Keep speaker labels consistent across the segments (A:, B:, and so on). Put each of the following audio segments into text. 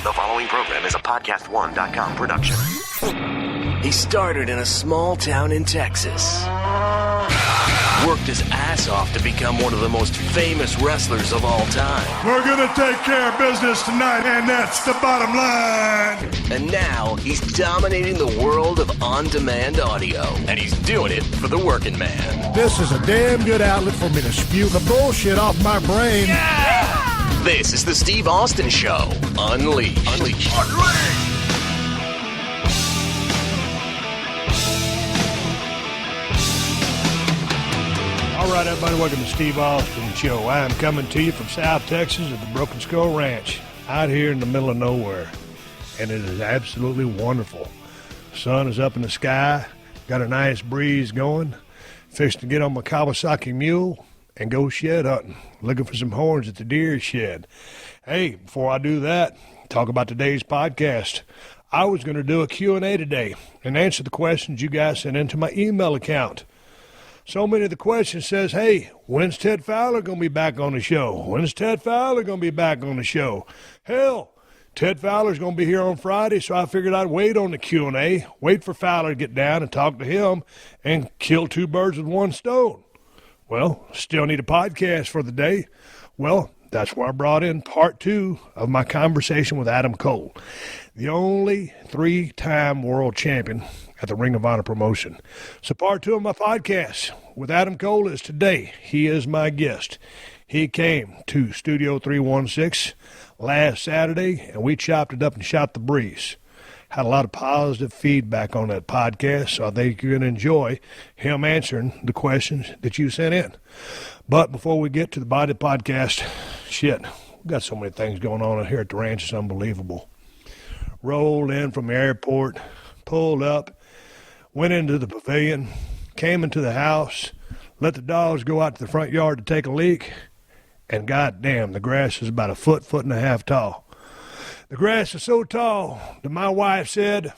A: The following program is a podcast1.com production.
B: He started in a small town in Texas. Worked his ass off to become one of the most famous wrestlers of all time.
C: We're gonna take care of business tonight, and that's the bottom line.
B: And now he's dominating the world of on-demand audio. And he's doing it for the working man.
C: This is a damn good outlet for me to spew the bullshit off my brain.
B: Yeah! This is the Steve Austin Show. Unleashed.
C: All right, everybody, welcome to Steve Austin Show. I am coming to you from South Texas at the Broken Skull Ranch, out here in the middle of nowhere, and it is absolutely wonderful. Sun is up in the sky, got a nice breeze going, fixing to get on my Kawasaki mule and go shed hunting, looking for some horns at the deer shed. Hey, before I do that, talk about today's podcast. I was going to do a Q&A today and answer the questions you guys sent into my email account. So many of the questions says, hey, when's Ted Fowler going to be back on the show? When's Ted Fowler going to be back on the show? Hell, Ted Fowler's going to be here on Friday, so I figured I'd wait on the Q&A, wait for Fowler to get down and talk to him, and kill two birds with one stone. Well, still need a podcast for the day. Well, that's where I brought in part 2 of my conversation with Adam Cole, the only 3-time world champion at the Ring of Honor promotion. So part 2 of my podcast with Adam Cole is today. He is my guest. He came to Studio 316 last Saturday, and we chopped it up and shot the breeze. Had a lot of positive feedback on that podcast, so I think you're going to enjoy him answering the questions that you sent in. But before we get to the body of the podcast, shit, we've got so many things going on here at the ranch, it's unbelievable. Rolled in from the airport, pulled up, went into the pavilion, came into the house, let the dogs go out to the front yard to take a leak, and goddamn, the grass is about a foot and a half tall. The grass is so tall that my wife said,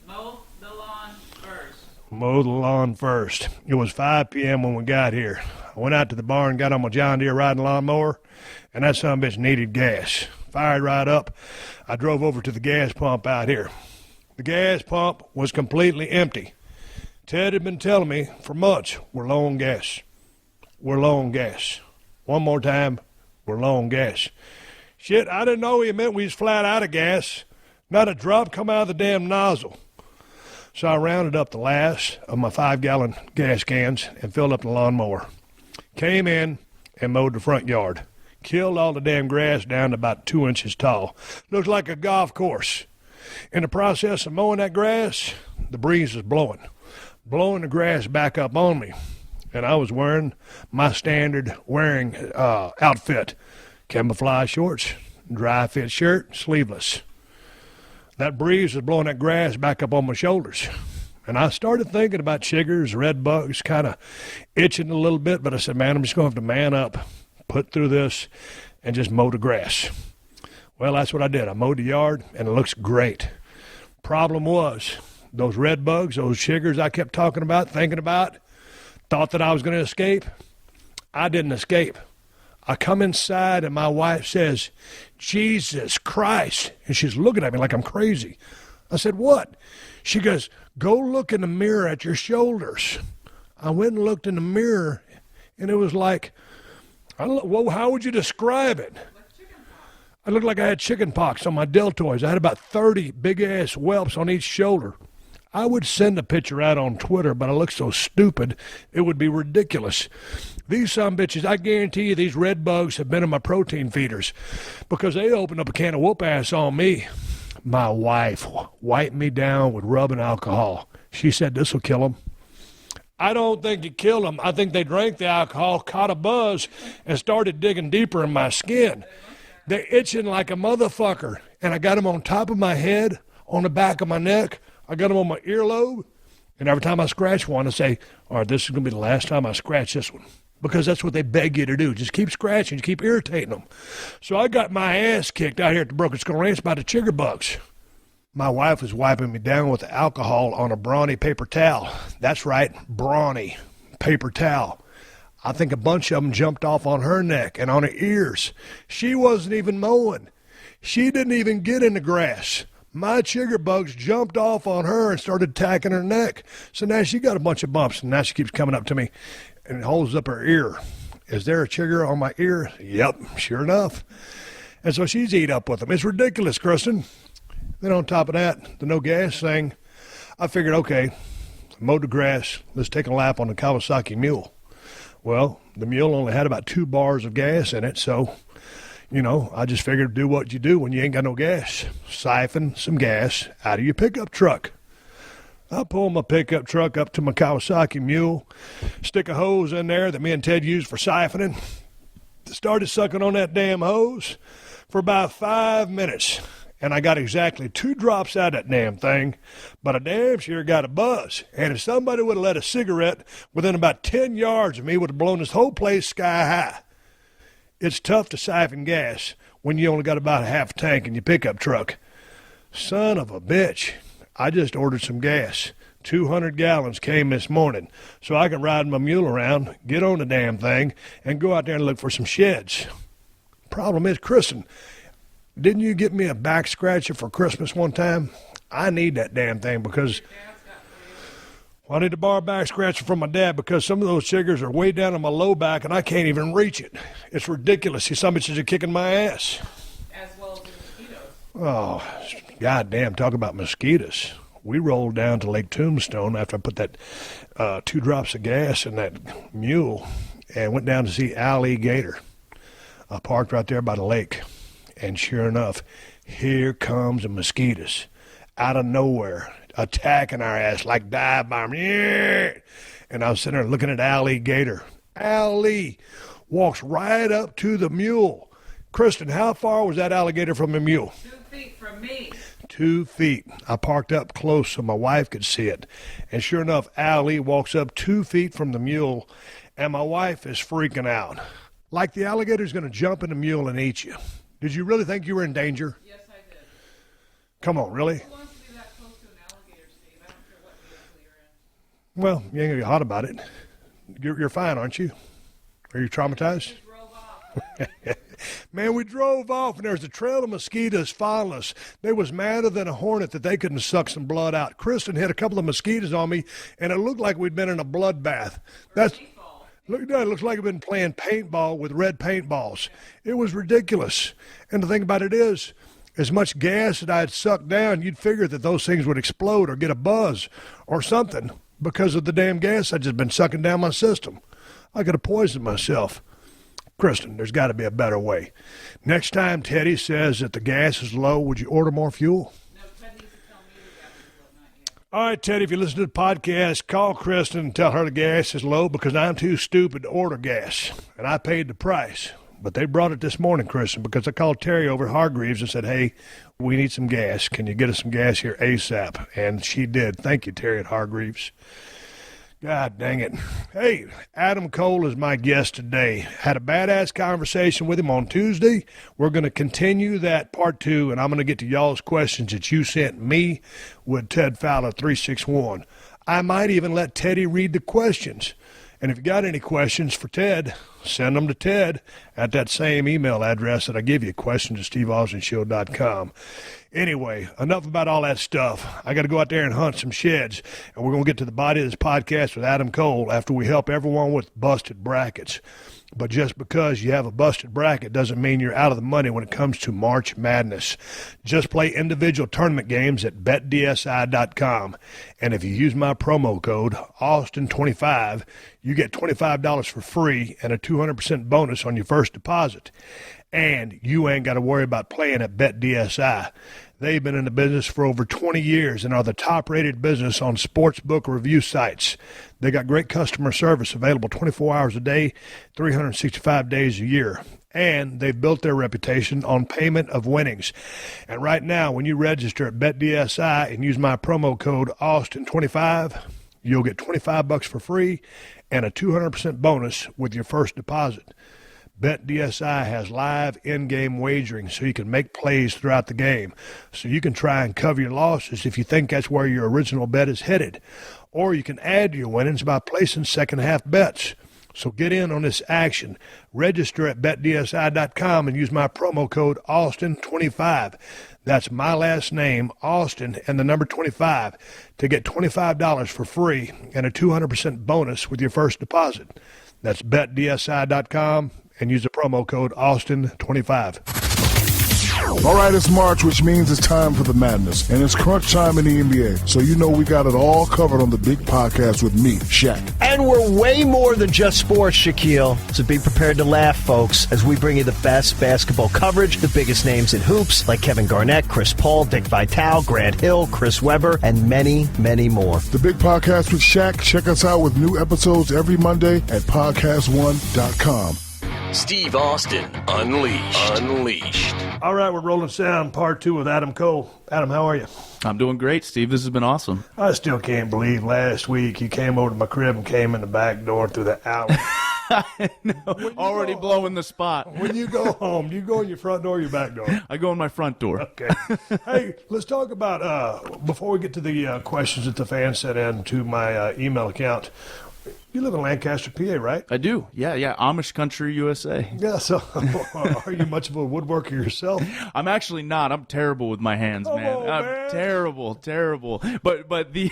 D: mow the lawn first.
C: Mow the lawn first. It was 5 p.m. when we got here. I went out to the barn, got on my John Deere riding lawnmower, and that son of a bitch needed gas. Fired right up. I drove over to the gas pump out here. The gas pump was completely empty. Ted had been telling me for months, we're low on gas. We're low on gas. One more time, we're low on gas. Shit, I didn't know he meant we was flat out of gas. Not a drop come out of the damn nozzle. So I rounded up the last of my 5-gallon gas cans and filled up the lawnmower. Came in and mowed the front yard. Killed all the damn grass down to about 2 inches tall. Looks like a golf course. In the process of mowing that grass, the breeze was blowing the grass back up on me. And I was wearing my standard wearing outfit. Camouflage shorts, dry fit shirt, sleeveless. That breeze was blowing that grass back up on my shoulders. And I started thinking about chiggers, red bugs, kind of itching a little bit. But I said, man, I'm just going to have to man up, put through this, and just mow the grass. Well, that's what I did. I mowed the yard, and it looks great. Problem was, those red bugs, those chiggers I kept talking about, thinking about, thought that I was going to escape. I didn't escape. I come inside, and my wife says, Jesus Christ. And she's looking at me like I'm crazy. I said, what? She goes, go look in the mirror at your shoulders. I went and looked in the mirror, and it was like, well, how would you describe it? I looked like I had chicken pox on my deltoids. I had about 30 big-ass whelps on each shoulder. I would send a picture out on Twitter, but I look so stupid, it would be ridiculous. These sumbitches, I guarantee you these red bugs have been in my protein feeders because they opened up a can of whoop ass on me. My wife wiped me down with rubbing alcohol. She said, this will kill them. I don't think it killed them. I think they drank the alcohol, caught a buzz, and started digging deeper in my skin. They're itching like a motherfucker, and I got them on top of my head, on the back of my neck. I got them on my earlobe, and every time I scratch one, I say, all right, this is going to be the last time I scratch this one. Because that's what they beg you to do. Just keep scratching, just keep irritating them. So I got my ass kicked out here at the Broken Skull Ranch by the chigger bugs. My wife was wiping me down with alcohol on a brawny paper towel. That's right, brawny paper towel. I think a bunch of them jumped off on her neck and on her ears. She wasn't even mowing. She didn't even get in the grass. My chigger bugs jumped off on her and started attacking her neck. So now she got a bunch of bumps, and now she keeps coming up to me and holds up her ear. Is there a chigger on my ear? Yep, sure enough. And so she's eat up with them. It's ridiculous, Kristen. Then on top of that, the no gas thing, I figured, okay, mowed the grass, let's take a lap on the Kawasaki mule. Well, the mule only had about 2 bars of gas in it, so, I just figured do what you do when you ain't got no gas. Siphon some gas out of your pickup truck. I pull my pickup truck up to my Kawasaki mule, stick a hose in there that me and Ted used for siphoning, started sucking on that damn hose for about 5 minutes. And I got exactly 2 drops out of that damn thing, but I damn sure got a buzz. And if somebody would have lit a cigarette within about 10 yards of me, would have blown this whole place sky high. It's tough to siphon gas when you only got about a half tank in your pickup truck. Son of a bitch. I just ordered some gas. 200 gallons came this morning, so I can ride my mule around, get on the damn thing, and go out there and look for some sheds. Problem is, Kristen, didn't you get me a back scratcher for Christmas one time? I need that damn thing because I need to borrow a back scratcher from my dad because some of those chiggers are way down on my low back and I can't even reach it. It's ridiculous. See, some bitches are kicking my ass.
D: As well as the mosquitoes.
C: Oh, goddamn, talk about mosquitoes. We rolled down to Lake Tombstone after I put that 2 drops of gas in that mule and went down to see alligator. I parked right there by the lake. And sure enough, here comes the mosquitoes out of nowhere, attacking our ass like dive bomb. Yeah. And I was sitting there looking at alligator. Allie walks right up to the mule. Kristen, how far was that alligator from the mule?
D: 2 feet from me.
C: 2 feet. I parked up close so my wife could see it. And sure enough, Allie walks up 2 feet from the mule, and my wife is freaking out. Like the alligator's going to jump in the mule and eat you. Did you really think you were in danger?
D: Yes, I did.
C: Come on, really?
D: Who wants to be that close to an alligator, Steve? I don't care what vehicle you're in.
C: Well, you ain't going to get hot about it. You're fine, aren't you? Are you traumatized?
D: We drove off.
C: Man, we drove off, and there was a trail of mosquitoes following us. They was madder than a hornet that they couldn't suck some blood out. Kristen hit a couple of mosquitoes on me, and it looked like we'd been in a bloodbath. Look, it looks like we've been playing paintball with red paintballs. It was ridiculous. And the thing about it is, as much gas that I had sucked down, you'd figure that those things would explode or get a buzz or something because of the damn gas I'd just been sucking down my system. I could have poisoned myself. Kristen, there's got to be a better way. Next time Teddy says that the gas is low, would you order more fuel?
D: No, Ted needs to tell me the gas is low, not yet.
C: All right, Teddy, if you listen to the podcast, call Kristen and tell her the gas is low because I'm too stupid to order gas, and I paid the price. But they brought it this morning, Kristen, because I called Terry over at Hargreaves and said, hey, we need some gas. Can you get us some gas here ASAP? And she did. Thank you, Terry at Hargreaves. God dang it. Hey, Adam Cole is my guest today. Had a badass conversation with him on Tuesday. We're going to continue that part 2, and I'm going to get to y'all's questions that you sent me with Ted Fowler 361. I might even let Teddy read the questions. And if you got any questions for Ted, send them to Ted at that same email address that I give you, questions@steveausinshow.com. Anyway, enough about all that stuff. I got to go out there and hunt some sheds, and we're going to get to the body of this podcast with Adam Cole after we help everyone with busted brackets. But just because you have a busted bracket doesn't mean you're out of the money when it comes to March Madness. Just play individual tournament games at betdsi.com. And if you use my promo code, Austin25, you get $25 for free and a 200% bonus on your first deposit. And you ain't got to worry about playing at BetDSI. They've been in the business for over 20 years and are the top-rated business on sportsbook review sites. They got great customer service available 24 hours a day, 365 days a year. And they've built their reputation on payment of winnings. And right now, when you register at BetDSI and use my promo code Austin25, you'll get $25 for free and a 200% bonus with your first deposit. BetDSI has live in-game wagering so you can make plays throughout the game. So you can try and cover your losses if you think that's where your original bet is headed. Or you can add to your winnings by placing second-half bets. So get in on this action. Register at betdsi.com and use my promo code Austin25. That's my last name, Austin, and the number 25 to get $25 for free and a 200% bonus with your first deposit. That's betdsi.com and use the promo code Austin25.
E: All right, it's March, which means it's time for the madness. And it's crunch time in the NBA. So you know we got it all covered on the big podcast with me, Shaq.
F: And we're way more than just sports, Shaquille. So be prepared to laugh, folks, as we bring you the best basketball coverage, the biggest names in hoops, like Kevin Garnett, Chris Paul, Dick Vitale, Grant Hill, Chris Webber, and many, many more.
E: The big podcast with Shaq. Check us out with new episodes every Monday at podcast1.com.
B: Steve Austin Unleashed.
C: All right, we're rolling sound, part 2 with Adam Cole. Adam, how are you?
G: I'm doing great, Steve. This has been awesome.
C: I still can't believe last week you came over to my crib and came in the back door through the alley.
G: I know. Already blowing the spot.
C: When you go home, do you go in your front door or your back door?
G: I go in my front door.
C: Okay. Hey, let's talk about, before we get to the questions that the fans sent in to my email account, you live in Lancaster, PA, right?
G: I do. Yeah. Amish country, USA.
C: Yeah, so are you much of a woodworker yourself?
G: I'm actually not. I'm terrible with my hands, man. I'm terrible. But the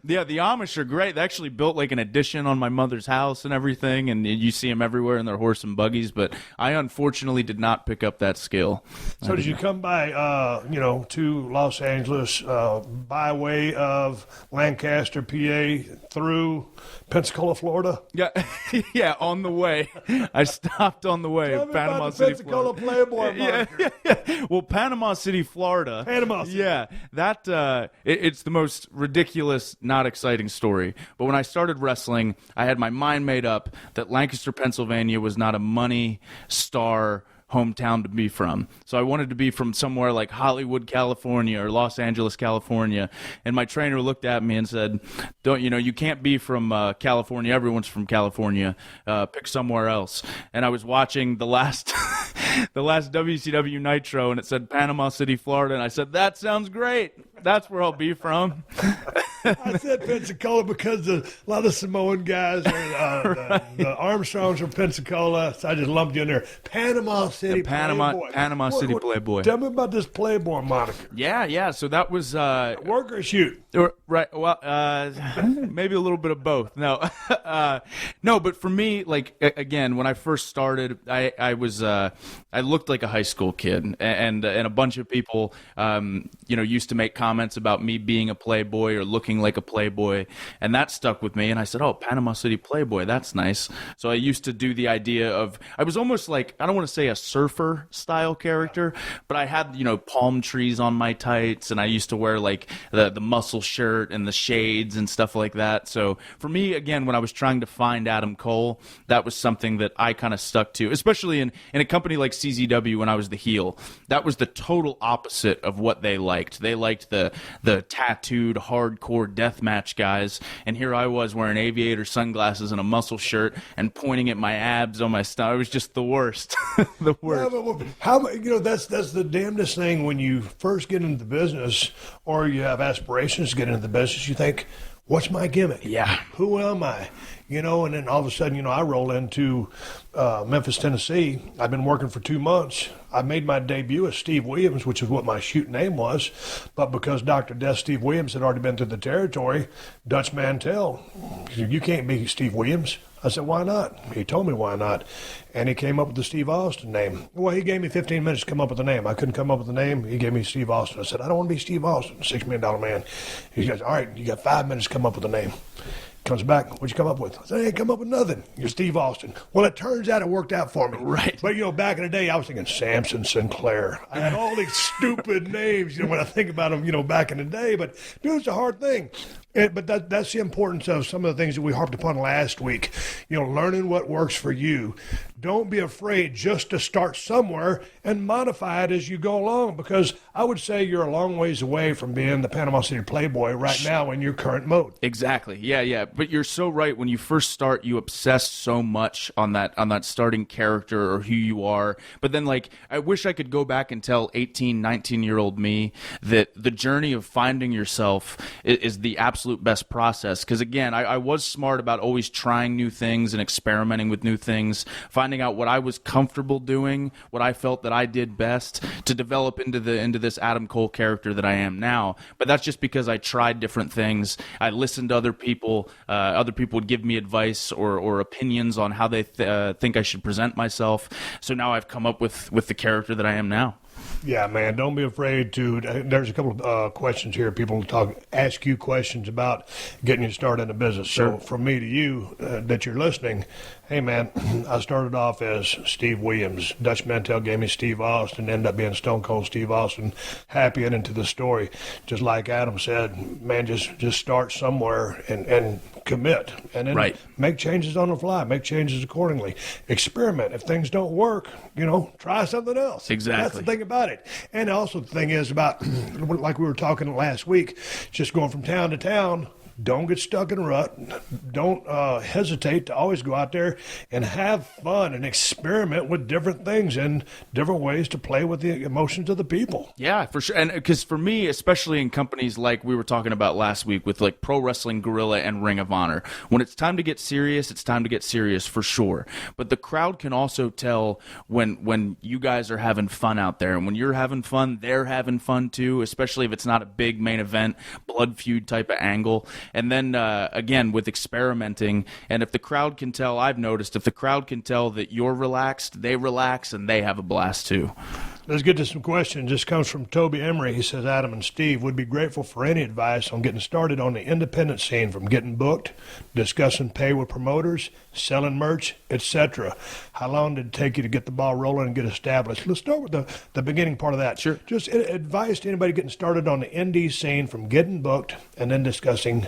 G: the Amish are great. They actually built like an addition on my mother's house and everything, and you see them everywhere in their horse and buggies, but I unfortunately did not pick up that skill.
C: So did you come by, to Los Angeles by way of Lancaster, PA, through Pensacola, Florida?
G: Yeah, on the way. I stopped on the way.
C: Tell me
G: Panama
C: about the
G: City,
C: Pensacola
G: Florida.
C: Playboy moniker.
G: Yeah. Well, Panama City, Florida.
C: Panama City.
G: Yeah, that it's the most ridiculous, not exciting story. But when I started wrestling, I had my mind made up that Lancaster, Pennsylvania was not a money star hometown to be from. So I wanted to be from somewhere like Hollywood, California or Los Angeles, California. And my trainer looked at me and said, you can't be from California. Everyone's from California. Pick somewhere else. And I was watching the last WCW Nitro and it said Panama City, Florida. And I said, that sounds great. That's where I'll be from.
C: I said Pensacola because a lot of Samoan guys, the Armstrongs are Pensacola, so I just lumped you in there. Panama City Playboy.
G: Panama City Playboy.
C: Tell me about this Playboy moniker.
G: Yeah. So that was
C: work or shoot?
G: Right. Well, maybe a little bit of both. No, no. But for me, like again, when I first started, I looked like a high school kid, and a bunch of people, used to make comments about me being a playboy or looking like a playboy, and that stuck with me. And I said, "Oh, Panama City Playboy, that's nice." So I used to do the idea of I was almost like, I don't want to say a surfer style character, but I had palm trees on my tights, and I used to wear like the muscle shirt and the shades and stuff like that. So for me, again, when I was trying to find Adam Cole, that was something that I kind of stuck to, especially in a company like CZW when I was the heel. That was the total opposite of what they liked. They liked the tattooed hardcore deathmatch guys, and here I was wearing aviator sunglasses and a muscle shirt and pointing at my abs on my stomach. It was just the worst. The worst.
C: Yeah, that's the damnedest thing when you first get into the business or you have aspirations to get into the business. You think, what's my gimmick?
G: Yeah.
C: Who am I? And then all of a sudden, I roll into Memphis, Tennessee. I've been working for 2 months. I made my debut as Steve Williams, which is what my shoot name was. But because Dr. Death Steve Williams had already been through the territory, Dutch Mantel, he said, "You can't be Steve Williams." I said, "Why not?" He told me why not. And he came up with the Steve Austin name. Well, he gave me 15 minutes to come up with a name. I couldn't come up with a name. He gave me Steve Austin. I said, "I don't want to be Steve Austin, $6 million man." He goes, "All right, you got 5 minutes to come up with a name." Comes back, "What'd you come up with?" I said, "I ain't come up with nothing. You're Steve Austin." Well, it turns out it worked out for me.
G: Right.
C: But, back in the day, I was thinking Samson Sinclair. I had all these stupid names, when I think about them, back in the day. But, dude, it's a hard thing. But that's the importance of some of the things that we harped upon last week. Learning what works for you. Don't be afraid just to start somewhere and modify it as you go along, because I would say you're a long ways away from being the Panama City Playboy right now in your current mode.
G: Exactly. Yeah. But you're so right. When you first start, you obsess so much on that starting character or who you are. But then, I wish I could go back and tell 18, 19-year-old me that the journey of finding yourself is the absolute absolute best process. Because again, I was smart about always trying new things and experimenting with new things, finding out what I was comfortable doing, what I felt that I did best to develop into this Adam Cole character that I am now. But that's just because I tried different things. I listened to other people. Other people would give me advice or opinions on how they think I should present myself. So now I've come up with the character that I am now.
C: Yeah, man, don't be afraid to. There's a couple of questions here. People ask you questions about getting you started in a business.
G: Sure.
C: So from me to you that you're listening, hey, man, I started off as Steve Williams. Dutch Mantel gave me Steve Austin, ended up being Stone Cold Steve Austin. Happy and into the story. Just like Adam said, man, just start somewhere and commit. And then make changes on the fly, make changes accordingly. Experiment. If things don't work, try something else.
G: Exactly.
C: That's the thing about it. And also the thing is about, like we were talking last week, just going from town to town. Don't get stuck in a rut. Don't hesitate to always go out there and have fun and experiment with different things and different ways to play with the emotions of the people.
G: Yeah, for sure. And because for me, especially in companies like we were talking about last week with like Pro Wrestling Guerrilla and Ring of Honor, when it's time to get serious, it's time to get serious for sure. But the crowd can also tell when you guys are having fun out there. And when you're having fun, they're having fun too, especially if it's not a big main event, blood feud type of angle. And then, again, with experimenting, and if the crowd can tell, I've noticed, if the crowd can tell that you're relaxed, they relax, and they have a blast too.
C: Let's get to some questions. This comes from Toby Emery. He says, Adam and Steve would be grateful for any advice on getting started on the independent scene, from getting booked, discussing pay with promoters, selling merch, etc. How long did it take you to get the ball rolling and get established? Let's start with the beginning part of that.
G: Sure.
C: Just advice to anybody getting started on the indie scene, from getting booked and then discussing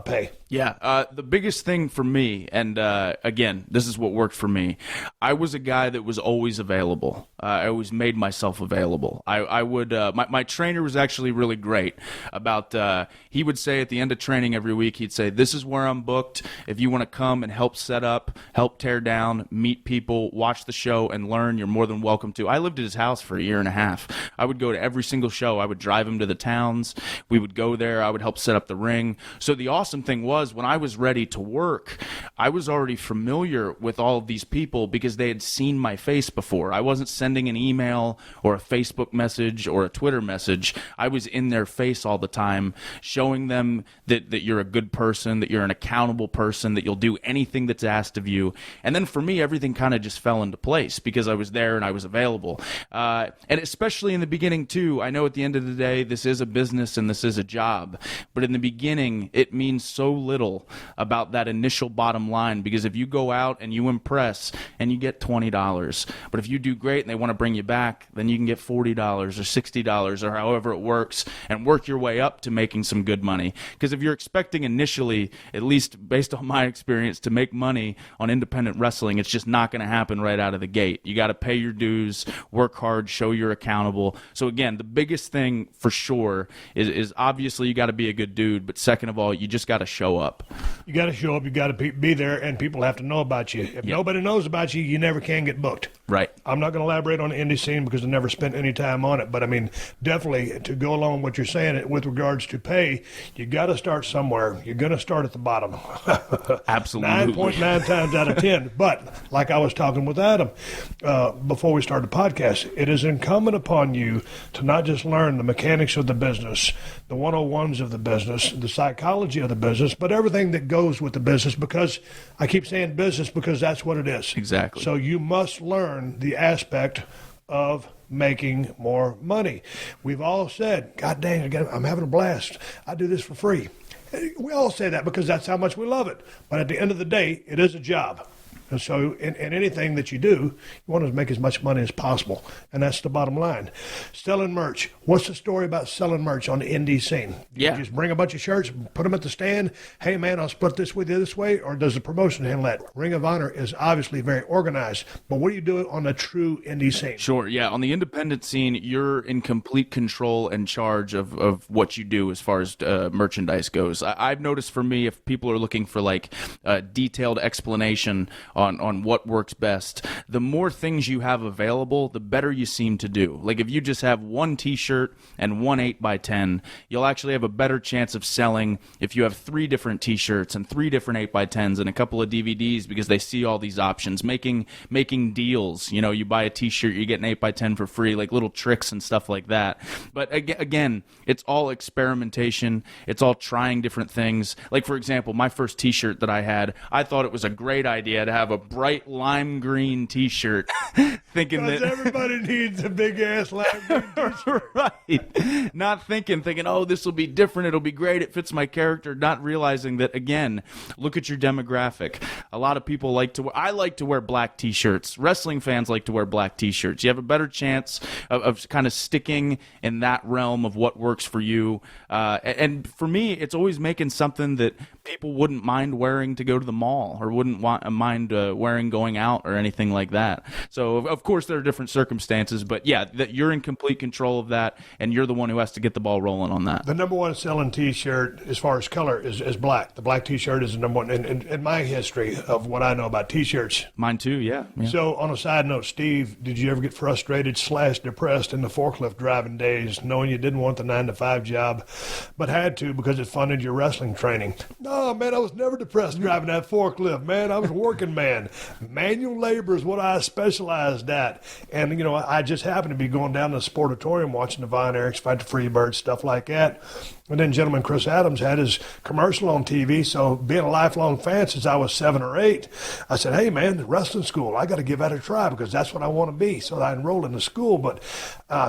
C: pay.
G: Yeah, the biggest thing for me, and again, this is what worked for me, I was a guy that was always available. I always made myself available. I would, my trainer was actually really great about, he would say at the end of training every week, he'd say, this is where I'm booked. If you want to come and help set up, help tear down, meet people, watch the show, and learn, you're more than welcome to. I lived at his house for a year and a half. I would go to every single show. I would drive him to the towns. We would go there. I would help set up the ring. So the awesome thing was, when I was ready to work, I was already familiar with all of these people because they had seen my face before. I wasn't sending an email or a Facebook message or a Twitter message. I was in their face all the time, showing them that you're a good person, that you're an accountable person, that you'll do anything that's asked of you. And then for me, everything kind of just fell into place because I was there and I was available. And especially in the beginning, too, I know at the end of the day, this is a business and this is a job. But in the beginning, it means so little about that initial bottom line, because if you go out and you impress and you get $20, but if you do great and they want to bring you back, then you can get $40 or $60 or however it works and work your way up to making some good money. Because if you're expecting initially, at least based on my experience, to make money on independent wrestling, it's just not going to happen right out of the gate. You got to pay your dues, work hard, show you're accountable. So again, the biggest thing for sure is obviously you got to be a good dude, but second of all, you just got to show up.
C: You got to show up. You got to be there, and people have to know about you. If nobody knows about you, you never can get booked.
G: Right.
C: I'm not going to elaborate on the indie scene because I never spent any time on it. But I mean, definitely to go along with what you're saying with regards to pay, you got to start somewhere. You're going to start at the bottom.
G: Absolutely.
C: 9.9 times out of 10. But like I was talking with Adam before we started the podcast, it is incumbent upon you to not just learn the mechanics of the business, the 101s of the business, the psychology of the business, but everything that goes with the business, because I keep saying business because that's what it is.
G: Exactly.
C: So you must learn the aspect of making more money. We've all said, God dang, I'm having a blast. I do this for free. We all say that because that's how much we love it. But at the end of the day, it is a job. And so in anything that you do, you want to make as much money as possible. And that's the bottom line. Selling merch. What's the story about selling merch on the indie scene?
G: Yeah.
C: You just bring a bunch of shirts, put them at the stand. Hey, man, I'll split this with you this way. Or does the promotion handle that? Ring of Honor is obviously very organized. But what do you do on the true indie scene?
G: Sure, yeah. On the independent scene, you're in complete control and charge of what you do as far as merchandise goes. I've noticed for me, if people are looking for like a detailed explanation on what works best, the more things you have available, the better you seem to do. Like if you just have one T-shirt and one 8x10, you'll actually have a better chance of selling if you have 3 different T-shirts and 3 different 8x10s and a couple of DVDs, because they see all these options, making deals. You know, you buy a T-shirt, you get an 8x10 for free, like little tricks and stuff like that. But again, it's all experimentation. It's all trying different things. Like, for example, my first T-shirt that I had, I thought it was a great idea to have a bright lime green T-shirt, thinking that
C: everybody needs a big ass lime green T-shirt.
G: Right. Not thinking, oh, this will be different. It'll be great. It fits my character. Not realizing that, again, look at your demographic. A lot of people I like to wear black T-shirts. Wrestling fans like to wear black T-shirts. You have a better chance of kind of sticking in that realm of what works for you. And for me, it's always making something that people wouldn't mind wearing to go to the mall, or wouldn't mind wearing going out, or anything like that. So, of course, there are different circumstances, but yeah, that you're in complete control of that, and you're the one who has to get the ball rolling on that.
C: The number one selling T-shirt as far as color is black. The black T-shirt is the number one in my history of what I know about T-shirts.
G: Mine too, yeah.
C: So, on a side note, Steve, did you ever get frustrated / depressed in the forklift driving days, knowing you didn't want the 9-to-5 job, but had to because it funded your wrestling training? No, man, I was never depressed driving that forklift, man. I was a working man. Manual labor is what I specialized at. And, you know, I just happened to be going down to the sportatorium watching the Von Erichs fight the Freebirds, stuff like that. And then gentleman Chris Adams had his commercial on TV, so being a lifelong fan since I was 7 or 8, I said, hey, man, wrestling school, I got to give that a try because that's what I want to be. So I enrolled in the school, but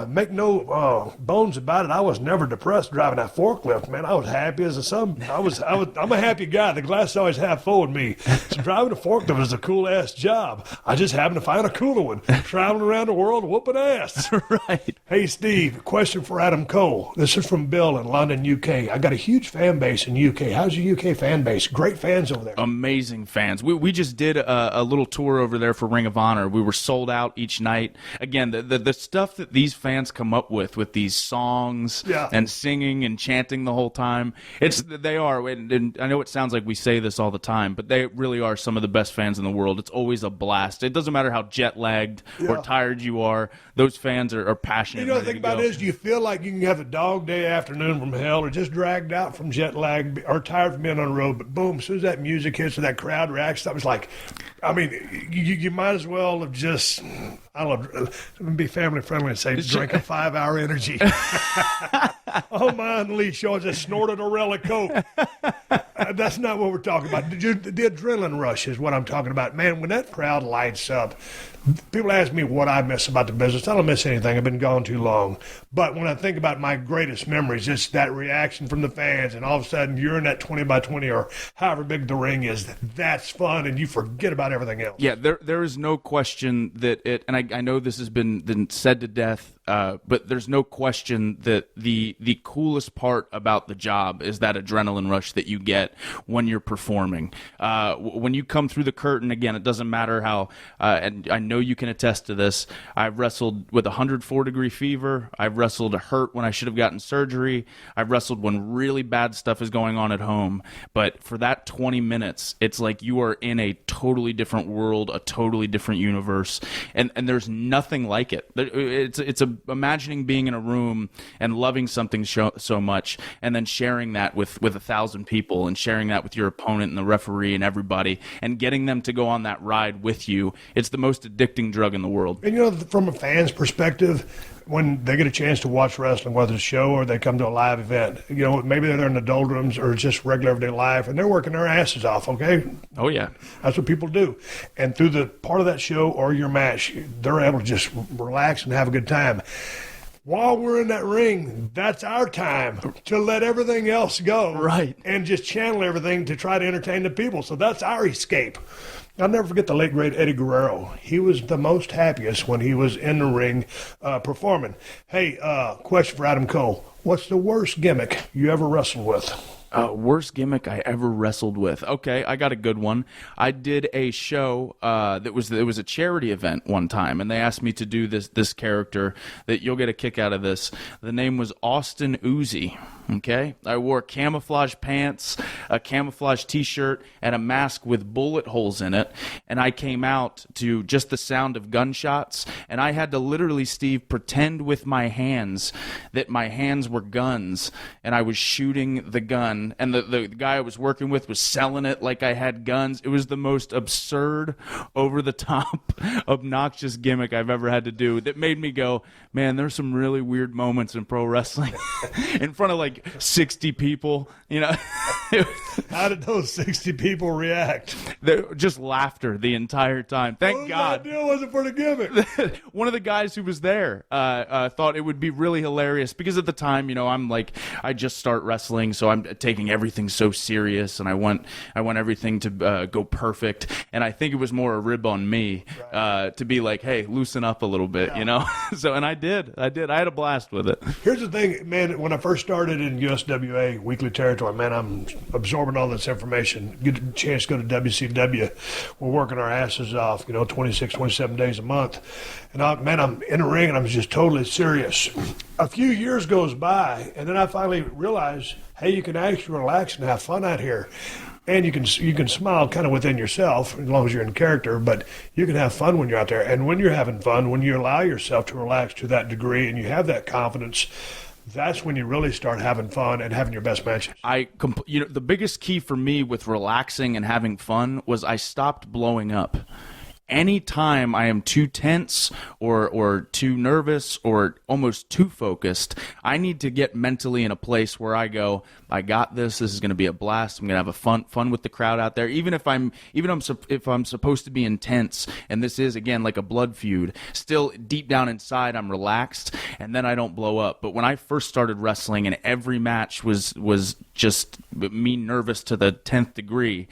C: make no bones about it, I was never depressed driving that forklift, man. I was happy as a sun. I'm a happy guy. The glass is always half full with me. So driving a forklift is a cool-ass job. I just happened to find a cooler one. Traveling around the world whooping ass.
G: Right.
C: Hey, Steve, question for Adam Cole. This is from Bill in London, UK. I got a huge fan base in UK. How's your UK fan base? Great fans over there.
G: Amazing fans. We just did a little tour over there for Ring of Honor. We were sold out each night. Again, the stuff that these fans come up with these songs and singing and chanting the whole time, they are, and I know it sounds like we say this all the time, but they really are some of the best fans in the world. It's always a blast. It doesn't matter how jet lagged or tired you are. Those fans are passionate.
C: You know, the thing about it is, you feel like you can have a dog day afternoon from hell, or just dragged out from jet lag, or tired from being on the road. But boom, as soon as that music hits or that crowd reacts, that was like, I mean, you might as well have just, I don't know, be family friendly and say drink a 5-hour energy. Oh, my Lee Shaw just snorted a relic Coke. That's not what we're talking about. The adrenaline rush is what I'm talking about. Man, when that crowd lights up, people ask me what I miss about the business. I don't miss anything. I've been gone too long. But when I think about my greatest memories, it's that reaction from the fans, and all of a sudden you're in that 20x20 or however big the ring is. That's fun, and you forget about everything else.
G: Yeah, there is no question that it, and I know this has been said to death, but there's no question that the coolest part about the job is that adrenaline rush that you get when you're performing. When you come through the curtain, again, it doesn't matter how, and I know you can attest to this, I've wrestled with 104-degree fever. I've wrestled hurt when I should have gotten surgery. I've wrestled when really bad stuff is going on at home. But for that 20 minutes, it's like you are in a totally different world, a totally different universe, and there's nothing like it. It's imagining being in a room and loving something so much, and then sharing that with 1,000 people, and sharing that with your opponent and the referee and everybody, and getting them to go on that ride with you. It's the most addicting drug in the world.
C: And you know, from a fan's perspective, when they get a chance to watch wrestling, whether it's a show or they come to a live event, you know, maybe they're in the doldrums or just regular everyday life, and they're working their asses off, okay?
G: Oh, yeah.
C: That's what people do. And through the part of that show or your match, they're able to just relax and have a good time. While we're in that ring, that's our time to let everything else go.
G: Right.
C: And just channel everything to try to entertain the people. So that's our escape. I'll never forget the late, great Eddie Guerrero. He was the most happiest when he was in the ring performing. Hey, question for Adam Cole. What's the worst gimmick you ever wrestled with?
G: Worst gimmick I ever wrestled with. Okay, I got a good one. I did a show that was a charity event one time, and they asked me to do this character that you'll get a kick out of this. The name was Austin Uzi. Okay, I wore camouflage pants, a camouflage t-shirt, and a mask with bullet holes in it, and I came out to just the sound of gunshots, and I had to literally, Steve, pretend with my hands that my hands were guns, and I was shooting the gun, and the guy I was working with was selling it like I had guns. It was the most absurd, over-the-top, obnoxious gimmick I've ever had to do that made me go, man, there's some really weird moments in pro wrestling in front of like 60 people, you know.
C: How did those 60 people react?
G: Just laughter the entire time. Thank God.
C: That deal wasn't for the gimmick.
G: One of the guys who was there thought it would be really hilarious because at the time, you know, I'm like, I just start wrestling, so I'm taking everything so serious, and I want everything to go perfect. And I think it was more a rib on me to be like, hey, loosen up a little bit, you know. So, and I did. I had a blast with it.
C: Here's the thing, man. When I first started in USWA Weekly Territory, man, I'm absorbing all this information. Get a chance to go to WCW. We're working our asses off, you know, 26, 27 days a month. And I'm in the ring and I'm just totally serious. A few years goes by, and then I finally realize, hey, you can actually relax and have fun out here. And you can smile kind of within yourself as long as you're in character, but you can have fun when you're out there. And when you're having fun, when you allow yourself to relax to that degree and you have that confidence, that's when you really start having fun and having your best matches.
G: You know, the biggest key for me with relaxing and having fun was I stopped blowing up. Anytime I am too tense or too nervous or almost too focused, I need to get mentally in a place where I go, I got this. This is going to be a blast. I'm going to have a fun with the crowd out there. If I'm supposed to be intense, and this is again like a blood feud, still deep down inside I'm relaxed, and then I don't blow up. But when I first started wrestling, and every match was just me nervous to the 10th degree,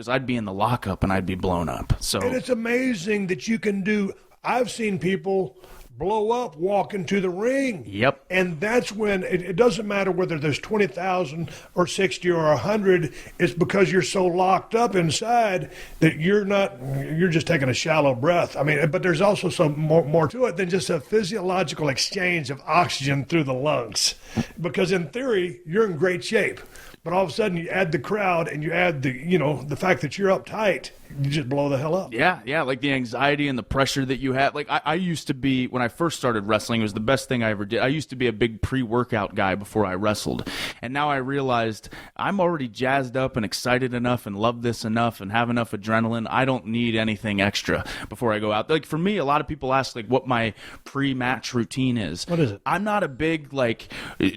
G: I'd be in the lockup and I'd be blown up. So
C: and it's amazing that you can do. I've seen people blow up walking to the ring.
G: Yep.
C: And that's when it doesn't matter whether there's 20,000 or 60 or 100. It's because you're so locked up inside that you're just taking a shallow breath. I mean, but there's also some more to it than just a physiological exchange of oxygen through the lungs. Because in theory, you're in great shape. But all of a sudden, you add the crowd and you add the fact that you're uptight, you just blow the hell up.
G: Yeah, like the anxiety and the pressure that you had. Like I used to be, when I first started wrestling, it was the best thing I ever did. I used to be a big pre-workout guy before I wrestled. And now I realized I'm already jazzed up and excited enough and love this enough and have enough adrenaline. I don't need anything extra before I go out. Like for me, a lot of people ask like what my pre-match routine is.
C: What is it?
G: I'm not a big like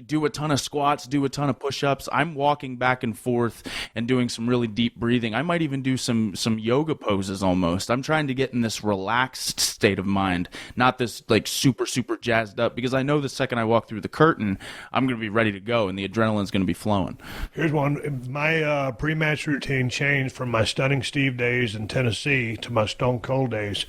G: do a ton of squats, do a ton of push-ups. I'm walking back and forth and doing some really deep breathing. I might even do some yoga poses almost. I'm trying to get in this relaxed state of mind, not this like super jazzed up, because I know the second I walk through the curtain, I'm going to be ready to go and the adrenaline's going to be flowing.
C: Here's one. My pre-match routine changed from my Stunning Steve days in Tennessee to my Stone Cold days.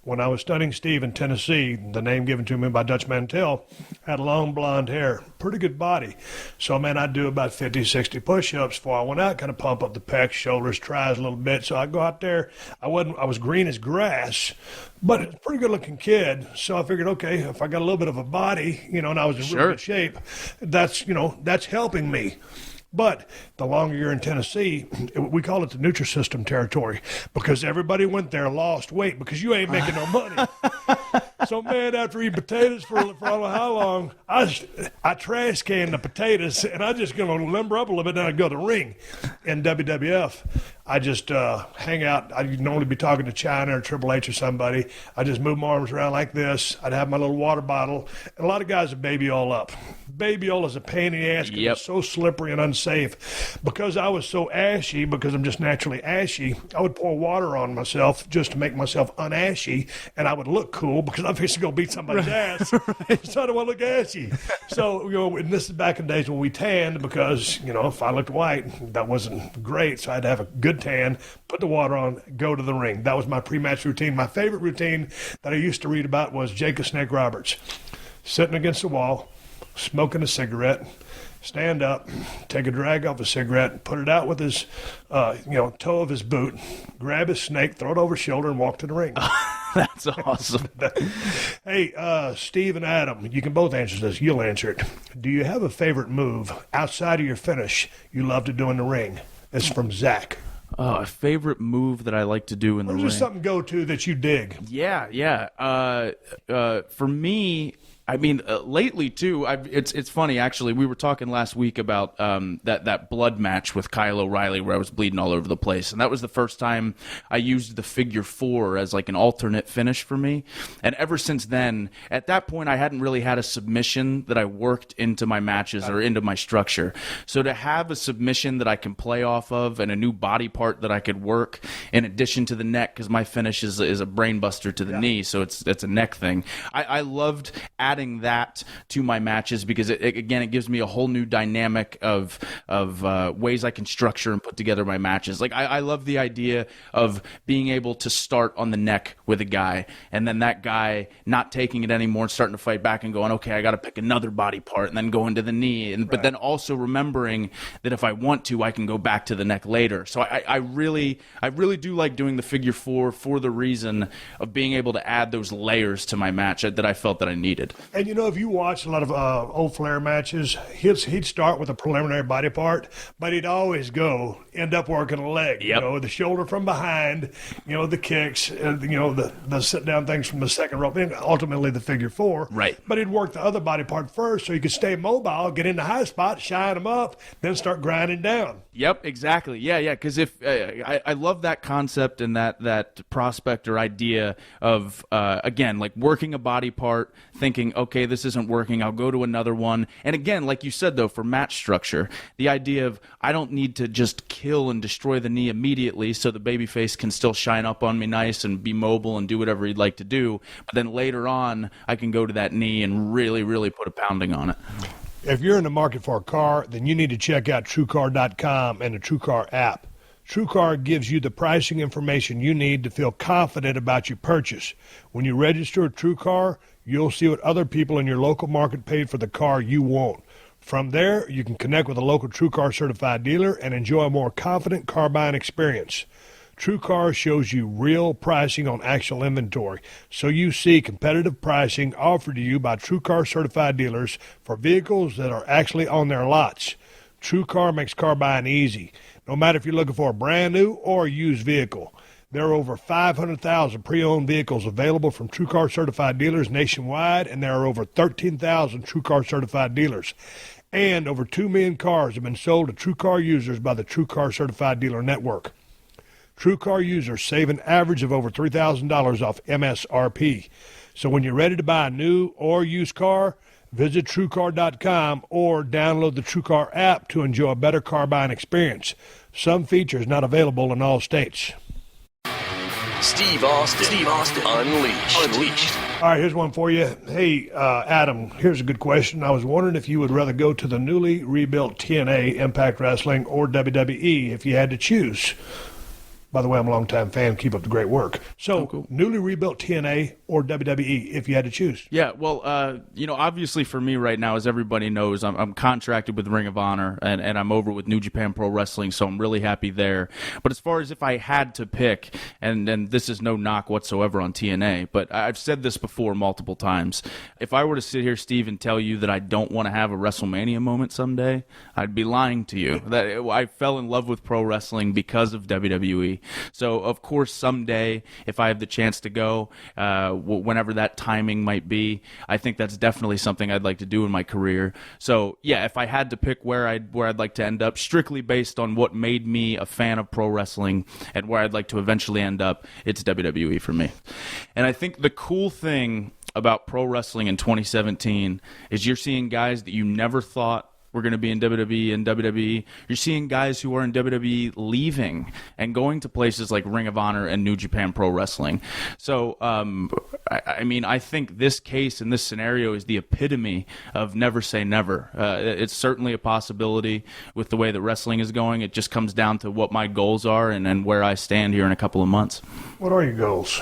C: When I was Stunning Steve in Tennessee, the name given to me by Dutch Mantell, had long blonde hair, pretty good body. So, man, I'd do about 50, 60 push-ups before I went out, kind of pump up the pecs, shoulders, tries a little bit. So I'd go out there. I was green as grass, but a pretty good-looking kid. So I figured, okay, if I got a little bit of a body, and I was in really good shape, that's helping me. But the longer you're in Tennessee, we call it the Nutrisystem territory, because everybody went there, lost weight, because you ain't making no money. So, man, after eating potatoes for I don't know how long, I trash can the potatoes, and I just going to limber up a little bit, then I go to the ring. In WWF, I just hang out. I'd normally be talking to China or Triple H or somebody. I just move my arms around like this. I'd have my little water bottle. And a lot of guys would baby oil up. Baby oil is a pain in the ass because it's so slippery and unsafe. Because I was so ashy, because I'm just naturally ashy, I would pour water on myself just to make myself unashy, and I would look cool because I'm fixing to go beat somebody's ass. So I don't want to look ashy. So, and this is back in days when we tanned, because, if I looked white, that wasn't great. So I had to have a good tan, put the water on, go to the ring. That was my pre-match routine. My favorite routine that I used to read about was Jake the Snake Roberts. Sitting against the wall, smoking a cigarette, stand up, take a drag off a cigarette, put it out with his, toe of his boot, grab his snake, throw it over his shoulder, and walk to the ring.
G: That's awesome.
C: Hey, Steve and Adam, you can both answer this. You'll answer it. Do you have a favorite move outside of your finish you love to do in the ring? This is from Zach.
G: A favorite move that I like to do in the
C: Or
G: ring.
C: just something go-to that you dig.
G: Yeah. For me, I mean, lately too. It's funny actually. We were talking last week about that blood match with Kyle O'Reilly where I was bleeding all over the place, and that was the first time I used the figure 4 as like an alternate finish for me. And ever since then, at that point, I hadn't really had a submission that I worked into my matches or into my structure. So to have a submission that I can play off of and a new body part that I could work in addition to the neck, because my finish is a brain buster to the knee, so it's a neck thing. I loved adding that to my matches because it gives me a whole new dynamic of ways I can structure and put together my matches. Like I love the idea of being able to start on the neck with a guy and then that guy not taking it anymore and starting to fight back and going, okay, I got to pick another body part and then go into the knee, but then also remembering that if I want to, I can go back to the neck later. So I really do like doing the figure 4 for the reason of being able to add those layers to my match that I felt that I needed.
C: And you know, if you watch a lot of old Flair matches, he'd start with a preliminary body part, but he'd always end up working a leg.
G: Yep.
C: You know, the shoulder from behind, you know, the kicks, you know, the sit down things from the second rope, and ultimately the figure 4.
G: Right.
C: But he'd work the other body part first so he could stay mobile, get in the high spot, shine him up, then start grinding down.
G: Yep, exactly. Yeah. Because if I love that concept and that prospect or idea of again, like working a body part, thinking, okay, this isn't working, I'll go to another one. And again, like you said though, for match structure, the idea of I don't need to just kill and destroy the knee immediately, so the babyface can still shine up on me nice and be mobile and do whatever he'd like to do. But then later on, I can go to that knee and really, really put a pounding on it.
C: If you're in the market for a car, then you need to check out TrueCar.com and the TrueCar app. TrueCar gives you the pricing information you need to feel confident about your purchase. When you register a TrueCar, you'll see what other people in your local market paid for the car you want. From there, you can connect with a local TrueCar certified dealer and enjoy a more confident car buying experience. TrueCar shows you real pricing on actual inventory, so you see competitive pricing offered to you by TrueCar certified dealers for vehicles that are actually on their lots. TrueCar makes car buying easy, no matter if you're looking for a brand new or a used vehicle. There are over 500,000 pre-owned vehicles available from TrueCar certified dealers nationwide, and there are over 13,000 TrueCar certified dealers. And over 2 million cars have been sold to TrueCar users by the TrueCar certified dealer network. TrueCar users save an average of over $3,000 off MSRP. So when you're ready to buy a new or used car, visit TrueCar.com or download the TrueCar app to enjoy a better car buying experience. Some features not available in all states.
B: Steve Austin. Unleashed.
C: All right, here's one for you. Hey, Adam, here's a good question. I was wondering if you would rather go to the newly rebuilt TNA, Impact Wrestling, or WWE if you had to choose. By the way, I'm a longtime fan. Keep up the great work. So,
G: cool.
C: Newly rebuilt TNA or WWE, if you had to choose?
G: Yeah, well, obviously for me right now, as everybody knows, I'm contracted with Ring of Honor, and I'm over with New Japan Pro Wrestling, so I'm really happy there. But as far as if I had to pick, and this is no knock whatsoever on TNA, but I've said this before multiple times, if I were to sit here, Steve, and tell you that I don't want to have a WrestleMania moment someday, I'd be lying to you. That I fell in love with pro wrestling because of WWE. So, of course, someday, if I have the chance to go, whenever that timing might be, I think that's definitely something I'd like to do in my career. So, yeah, if I had to pick where I'd like to end up, strictly based on what made me a fan of pro wrestling and where I'd like to eventually end up, it's WWE for me. And I think the cool thing about pro wrestling in 2017 is you're seeing guys that you never thought were going to be in WWE and WWE. You're seeing guys who are in WWE leaving and going to places like Ring of Honor and New Japan Pro Wrestling. So, I think this case and this scenario is the epitome of never say never. It's certainly a possibility with the way that wrestling is going. It just comes down to what my goals are and where I stand here in a couple of months.
C: What are your goals?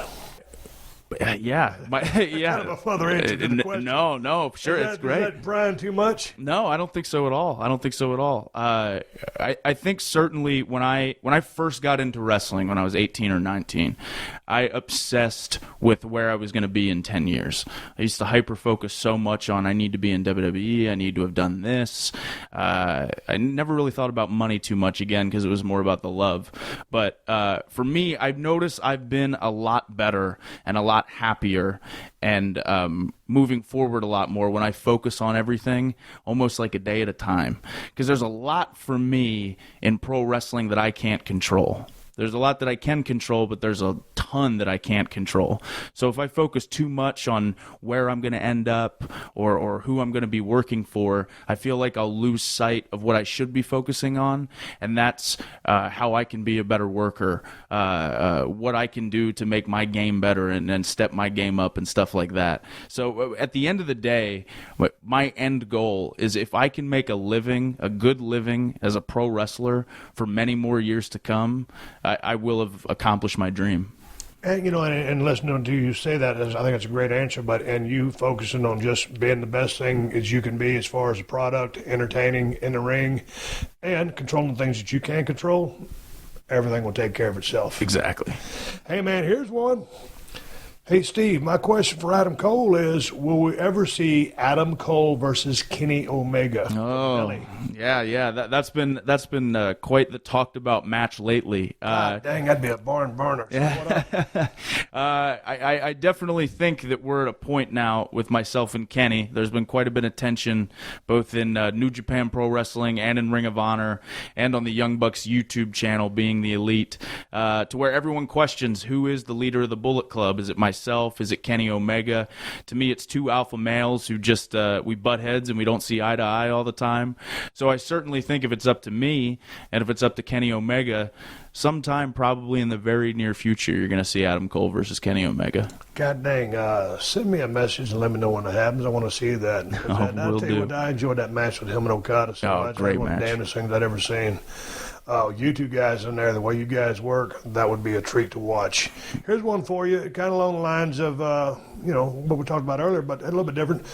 G: Yeah, yeah.
C: Kind of a further answer to the question.
G: No, sure, it's great.
C: Is that Brian too much?
G: No, I don't think so at all. I think certainly when I first got into wrestling when I was 18 or 19, I obsessed with where I was going to be in 10 years. I used to hyper focus so much on I need to be in WWE, I need to have done this. I never really thought about money too much again because it was more about the love. But for me, I've noticed I've been a lot better and a lot happier and moving forward a lot more when I focus on everything almost like a day at a time. Because there's a lot for me in pro wrestling that I can't control. There's a lot that I can control, but there's a ton that I can't control. So if I focus too much on where I'm going to end up or who I'm going to be working for, I feel like I'll lose sight of what I should be focusing on, and that's how I can be a better worker, what I can do to make my game better and step my game up and stuff like that. So at the end of the day, my end goal is if I can make a good living as a pro wrestler for many more years to come, I will have accomplished my dream.
C: And, and listening to you say that, I think it's a great answer, and you focusing on just being the best thing as you can be as far as a product, entertaining in the ring, and controlling the things that you can control, everything will take care of itself.
G: Exactly.
C: Hey, man, here's one. Hey, Steve, my question for Adam Cole is, will we ever see Adam Cole versus Kenny Omega?
G: Oh, yeah. That's been quite the talked about match lately.
C: God dang, that'd be a barn burner. So what
G: I definitely think that we're at a point now with myself and Kenny. There's been quite a bit of tension both in New Japan Pro Wrestling and in Ring of Honor and on the Young Bucks YouTube channel, Being the Elite, to where everyone questions who is the leader of the Bullet Club. Is it myself? Is it Kenny Omega? To me, it's two alpha males who just we butt heads and we don't see eye to eye all the time. So I certainly think if it's up to me and if it's up to Kenny Omega, sometime probably in the very near future, you're going to see Adam Cole versus Kenny Omega.
C: God dang, send me a message and let me know when it happens. I want to see that. I'll tell you what, I enjoyed that match with him and Okada so much.
G: Great
C: one
G: match.
C: of the damnest things I'd ever seen. You two guys in there, the way you guys work, that would be a treat to watch. Here's one for you, kind of along the lines of, what we talked about earlier, but a little bit different.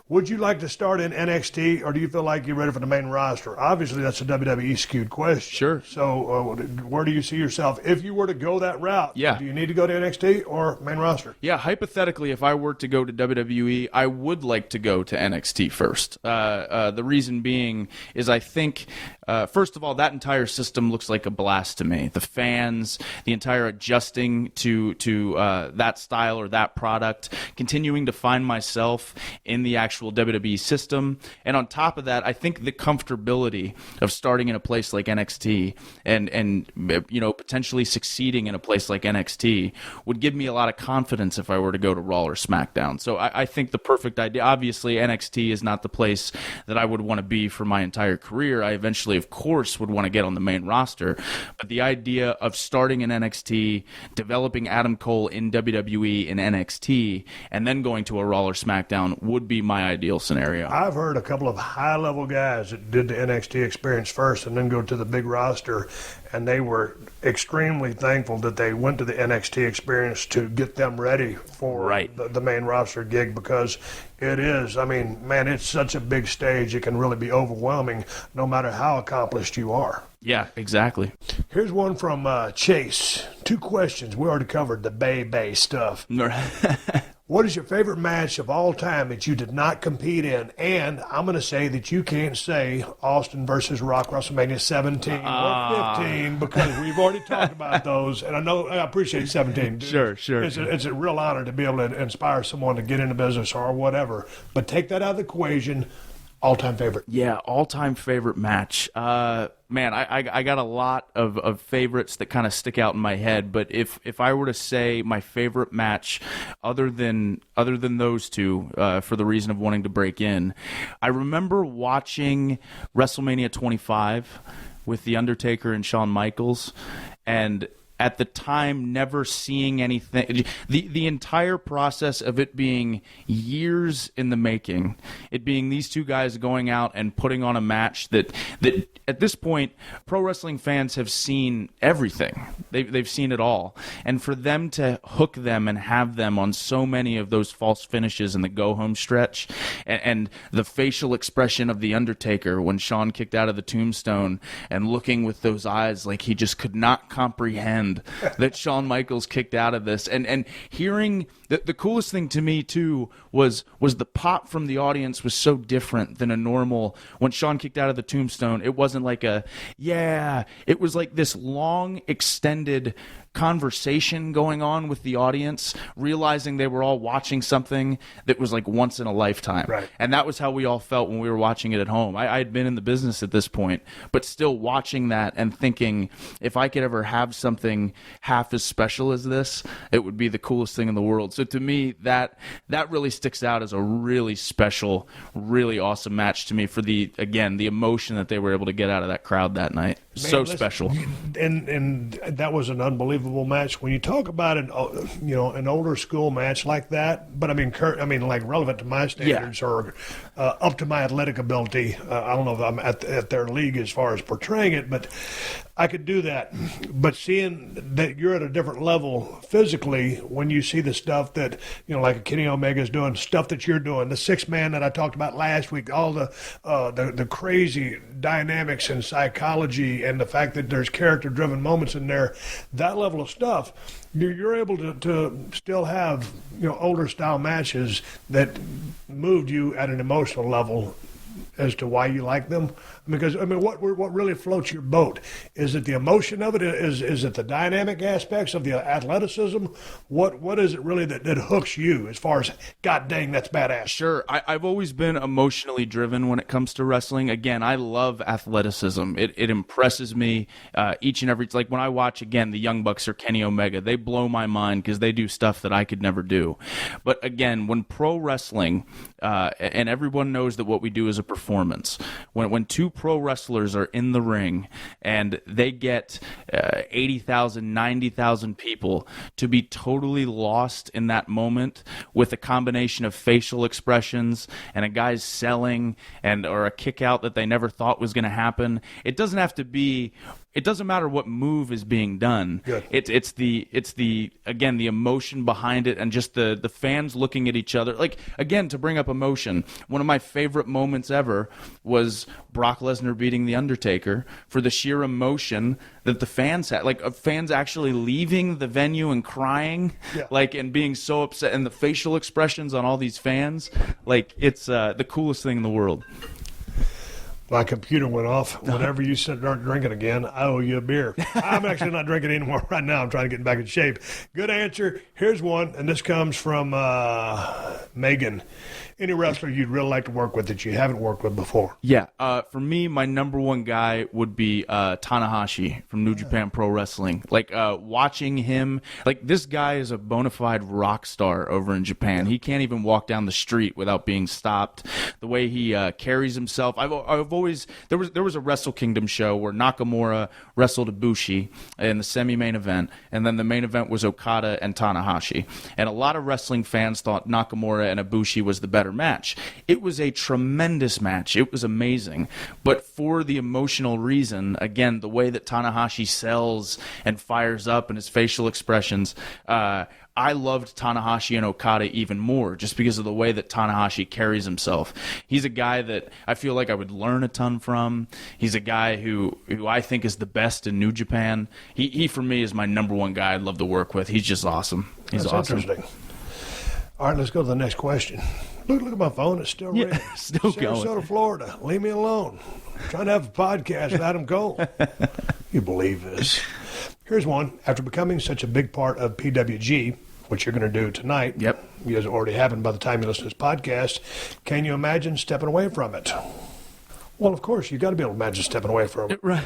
C: Would you like to start in NXT, or do you feel like you're ready for the main roster? Obviously, that's a WWE skewed question.
G: Sure.
C: So where do you see yourself if you were to go that route?
G: Yeah.
C: Do you need to go to NXT or main roster?
G: Yeah, hypothetically, if I were to go to WWE, I would like to go to NXT first. The reason being is I think, first of all, that entire system looks like a blast to me. The fans, the entire adjusting to that style or that product, continuing to find myself in the actual WWE system. And on top of that, I think the comfortability of starting in a place like NXT and potentially succeeding in a place like NXT would give me a lot of confidence if I were to go to Raw or SmackDown. So I think the perfect idea, obviously NXT is not the place that I would want to be for my entire career. I eventually, of course, would want to get on the main roster. But the idea of starting in NXT, developing Adam Cole in WWE in NXT, and then going to a Raw or SmackDown would be my ideal scenario.
C: I've heard a couple of high-level guys that did the NXT experience first and then go to the big roster, and they were extremely thankful that they went to the NXT experience to get them ready for the main roster gig, because it is, it's such a big stage, it can really be overwhelming no matter how accomplished you are.
G: Yeah, exactly.
C: Here's one from Chase. 2 questions. We already covered the Bay stuff. What is your favorite match of all time that you did not compete in? And I'm going to say that you can't say Austin versus Rock WrestleMania 17 or 15 because we've already talked about those. And I appreciate 17.
G: Sure.
C: It's a real honor to be able to inspire someone to get into business or whatever. But take that out of the equation. All-time favorite.
G: Yeah, all-time favorite match. Man, I got a lot of favorites that kind of stick out in my head, but if I were to say my favorite match other than those two, for the reason of wanting to break in, I remember watching WrestleMania 25 with The Undertaker and Shawn Michaels, and at the time never seeing anything, the entire process of it being years in the making, it being these two guys going out and putting on a match that at this point pro wrestling fans have seen everything. They've seen it all, and for them to hook them and have them on so many of those false finishes in the go home stretch, and the facial expression of the Undertaker when Shawn kicked out of the tombstone and looking with those eyes like he just could not comprehend that Shawn Michaels kicked out of this, and hearing the coolest thing to me too was the pop from the audience was so different than a normal. When Shawn kicked out of the tombstone, it wasn't like a yeah, it was like this long extended conversation going on with the audience, realizing they were all watching something that was like once in a lifetime.
C: Right.
G: And that was how we all felt when we were watching it at home. I had been in the business at this point, but still watching that and thinking, if I could ever have something half as special as this, it would be the coolest thing in the world. So to me, that really sticks out as a really special, really awesome match to me for the emotion that they were able to get out of that crowd that night. So special.
C: And that was an unbelievable match. When you talk about an older school match like that, but I mean like relevant to my standards or up to my athletic ability. I don't know if I'm at their league as far as portraying it, but I could do that. But seeing that you're at a different level physically when you see the stuff that, like Kenny Omega's doing, stuff that you're doing, the 6-man that I talked about last week, all the crazy dynamics and psychology and the fact that there's character-driven moments in there, that level of stuff, you're able to still have, older style matches that moved you at an emotional level as to why you like them. Because what really floats your boat? Is it the emotion of it? Is it the dynamic aspects of the athleticism? What is it really that hooks you as far as, God dang, that's badass?
G: Sure. I've always been emotionally driven when it comes to wrestling. Again, I love athleticism. It impresses me each and every, like when I watch, again, the Young Bucks or Kenny Omega, they blow my mind because they do stuff that I could never do. But again, when pro wrestling, and everyone knows that what we do is a performance, when two pro wrestlers are in the ring and they get 80,000, 90,000 people to be totally lost in that moment with a combination of facial expressions and a guy's selling or a kick out that they never thought was going to happen. It doesn't have to be. It doesn't matter what move is being done.
C: Good.
G: It's the again, the emotion behind it and just the fans looking at each other. Like, again, to bring up emotion, one of my favorite moments ever was Brock Lesnar beating The Undertaker for the sheer emotion that the fans had. Like, fans actually leaving the venue and crying, and being so upset, and the facial expressions on all these fans. Like, it's the coolest thing in the world.
C: My computer went off. Whenever you start drinking again, I owe you a beer. I'm actually not drinking anymore right now. I'm trying to get back in shape. Good answer. Here's one, and this comes from Megan. Any wrestler you'd really like to work with that you haven't worked with before?
G: Yeah. For me, my number one guy would be Tanahashi from New Japan Pro Wrestling. Like, watching him, like, this guy is a bona fide rock star over in Japan. He can't even walk down the street without being stopped. The way he carries himself. I've always, there was a Wrestle Kingdom show where Nakamura wrestled Ibushi in the semi-main event, and then the main event was Okada and Tanahashi. And a lot of wrestling fans thought Nakamura and Ibushi was the better match. It was a tremendous match. It was amazing. But for the emotional reason, again, the way that Tanahashi sells and fires up and his facial expressions, I loved Tanahashi and Okada even more just because of the way that Tanahashi carries himself. He's a guy that I feel like I would learn a ton from. He's a guy who I think is the best in New Japan. He for me, is my number one guy I'd love to work with. He's just awesome. He's
C: That's
G: awesome.
C: Interesting. All right, let's go to the next question. Look at my phone. It's still ringing.
G: Still
C: Sarasota,
G: going.
C: Florida. Leave me alone. I'm trying to have a podcast with Adam Cole. You believe this? Here's one. After becoming such a big part of PWG, which you're going to do tonight.
G: Yep.
C: You guys already happened by the time you listen to this podcast. Can you imagine stepping away from it? Well, of course, you got to be able to imagine stepping away from it.
G: Right.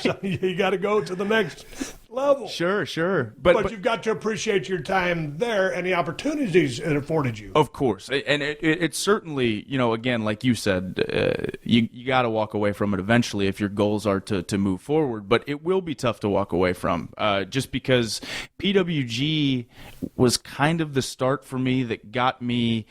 C: So you got to go to the next level.
G: Sure.
C: But you've got to appreciate your time there and the opportunities it afforded you.
G: Of course. And it certainly, again, like you said, you got to walk away from it eventually if your goals are to move forward. But it will be tough to walk away from just because PWG was kind of the start for me that got me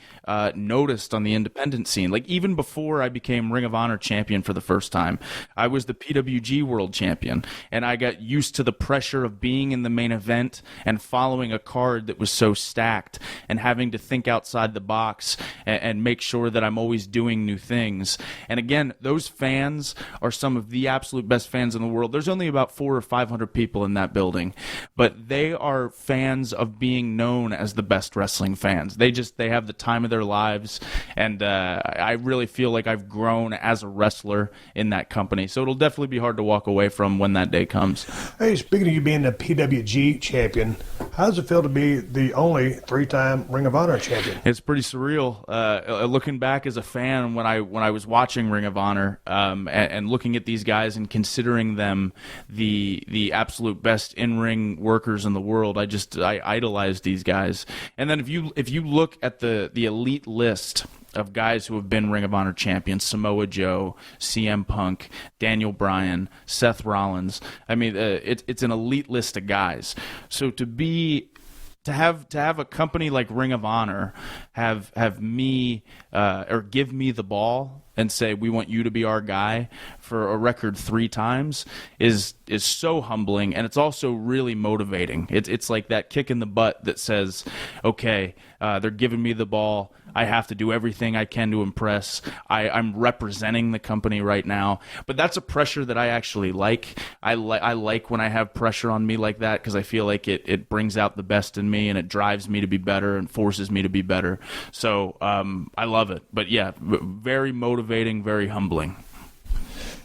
G: noticed on the independent scene. Like even before I became Ring of Honor champion for the first time, I was the PWG world champion. And I got used to the pressure of being in the main event and following a card that was so stacked and having to think outside the box and make sure that I'm always doing new things. And again, those fans are some of the absolute best fans in the world. There's only about 400 or 500 people in that building, but they are fans of being known as the best wrestling fans. They have the time of their lives, and I really feel like I've grown as a wrestler in that company. So it'll definitely be hard to walk away from when that day comes.
C: Hey, speaking of you being the PWG champion, how does it feel to be the only 3-time Ring of Honor champion?
G: It's pretty surreal. Looking back as a fan when I was watching Ring of Honor and looking at these guys and considering them the absolute best in-ring workers in the world, I idolize these guys. And then if you look at the elite list of guys who have been Ring of Honor champions, Samoa Joe, CM Punk, Daniel Bryan, Seth Rollins. I mean, it's an elite list of guys. So to have a company like Ring of Honor have me or give me the ball and say we want you to be our guy for a record 3 times is so humbling, and it's also really motivating. It's like that kick in the butt that says, okay, they're giving me the ball. I have to do everything I can to impress. I'm representing the company right now. But that's a pressure that I actually like. I like when I have pressure on me like that because I feel like it brings out the best in me and it drives me to be better and forces me to be better. So I love it. But yeah, very motivating, very humbling.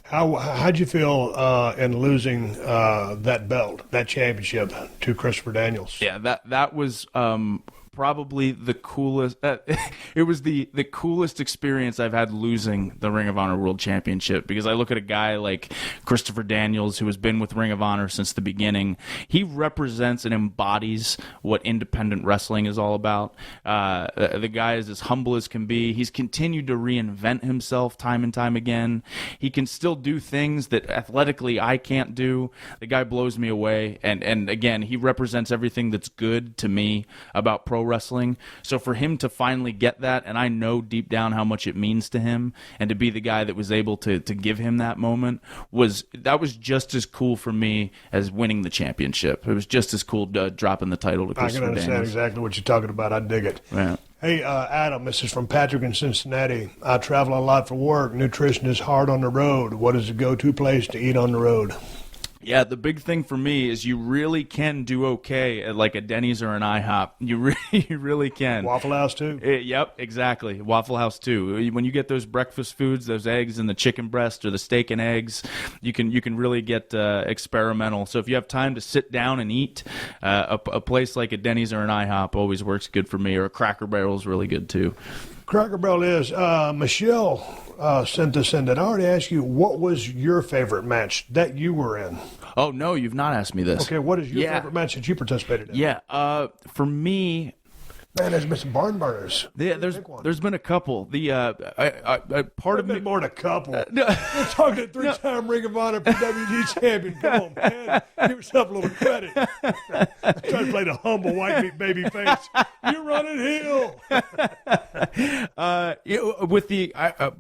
C: How'd you feel in losing that belt, that championship, to Christopher Daniels?
G: Yeah, that was probably the coolest. It was the coolest experience I've had losing the Ring of Honor World Championship, because I look at a guy like Christopher Daniels, who has been with Ring of Honor since the beginning. He represents and embodies what independent wrestling is all about. The guy is as humble as can be. He's continued to reinvent himself time and time again. He can still do things that athletically I can't do. The guy blows me away, and again, he represents everything that's good to me about pro wrestling. So for him to finally get that, and I know deep down how much it means to him, and to be the guy that was able to give him that moment, was just as cool for me as winning the championship. It was just as cool dropping the title to Christopher Daniels.
C: I can understand exactly what you're talking about. I dig it.
G: Yeah.
C: Hey, Adam, this is from Patrick in Cincinnati. I travel a lot for work. Nutrition is hard on the road. What is the go-to place to eat on the road?
G: Yeah, the big thing for me is you really can do okay at like a Denny's or an IHOP. You really can.
C: Waffle House too?
G: Yep, exactly. Waffle House too. When you get those breakfast foods, those eggs and the chicken breast or the steak and eggs, you can really get experimental. So if you have time to sit down and eat, a place like a Denny's or an IHOP always works good for me, or a Cracker Barrel is really good too.
C: Cracker Barrel is. Michelle sent this in. Did I already ask you what was your favorite match that you were in?
G: Oh, no, you've not asked me this.
C: Okay, what is your favorite match that you participated in?
G: Yeah, for me...
C: Man, there's been some barn burners.
G: Yeah, there's been a couple. The part of me
C: more than a couple. You're talking to 3-time Ring of Honor PWG champion. Come on, man, give yourself a little credit. Trying to play the humble white meat baby face. You're running heel.
G: With the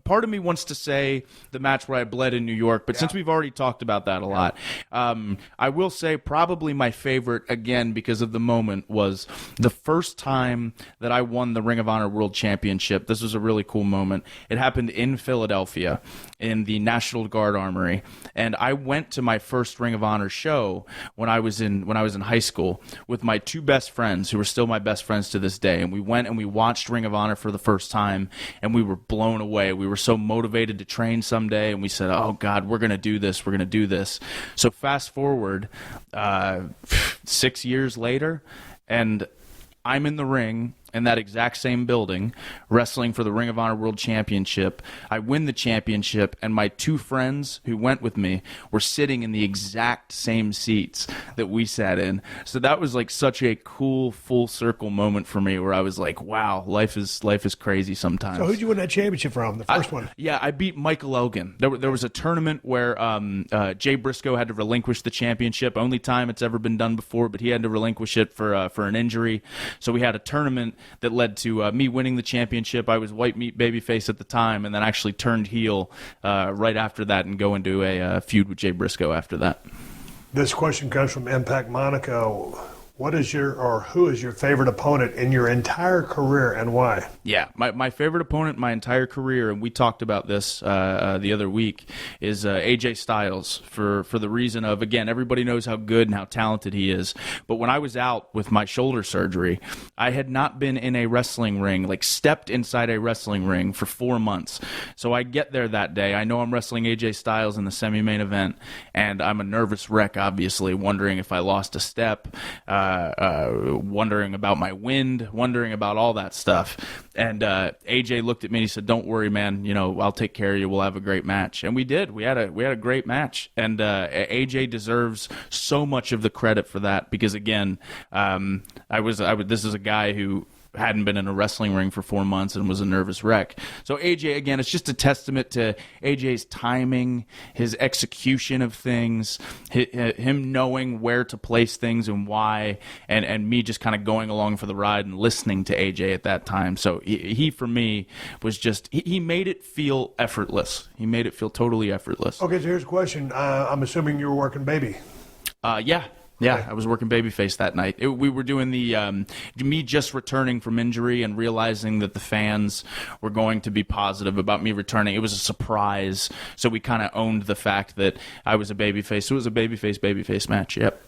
G: part of me wants to say the match where I bled in New York, but since we've already talked about that a lot, I will say probably my favorite, again because of the moment, was the first time that I won the Ring of Honor World Championship. This was a really cool moment. It happened in Philadelphia in the National Guard Armory, and I went to my first Ring of Honor show when I was in high school with my 2 best friends, who are still my best friends to this day. And we went and we watched Ring of Honor for the first time, and we were blown away. We were so motivated to train someday, and we said, "Oh God, we're gonna do this. We're gonna do this." So fast forward 6 years later, and I'm in the ring, in that exact same building, wrestling for the Ring of Honor World Championship. I win the championship, and my two friends who went with me were sitting in the exact same seats that we sat in. So that was like such a cool full circle moment for me, where I was like, wow, life is crazy sometimes.
C: So who'd you win that championship from, the first one?
G: Yeah, I beat Michael Elgin. There was a tournament where Jay Briscoe had to relinquish the championship. Only time it's ever been done before, but he had to relinquish it for an injury. So we had a tournament that led to me winning the championship. I was white meat babyface at the time, and then actually turned heel right after that and go into a feud with Jay Briscoe after that.
C: This question comes from Impact Monaco. What is who is your favorite opponent in your entire career, and why?
G: Yeah, my favorite opponent in my entire career, and we talked about this the other week, is AJ Styles for the reason of, again, everybody knows how good and how talented he is. But when I was out with my shoulder surgery, I had not been in a wrestling ring, like stepped inside a wrestling ring for 4 months. So I get there that day. I know I'm wrestling AJ Styles in the semi-main event, and I'm a nervous wreck, obviously, wondering if I lost a step, wondering about my wind, wondering about all that stuff. And AJ looked at me and he said, "Don't worry, man. I'll take care of you. We'll have a great match." And we did. We had a great match. And AJ deserves so much of the credit for that, because again, this is a guy who hadn't been in a wrestling ring for 4 months and was a nervous wreck. So AJ, again, it's just a testament to AJ's timing, his execution of things, him knowing where to place things and why, and me just kind of going along for the ride and listening to AJ at that time. So he for me, was just, he made it feel effortless. He made it feel totally effortless.
C: Okay, so here's a question. I'm assuming you were working baby.
G: Yeah, I was working babyface that night. We were doing me just returning from injury and realizing that the fans were going to be positive about me returning. It was a surprise, so we kind of owned the fact that I was a babyface. So it was a babyface match, yep.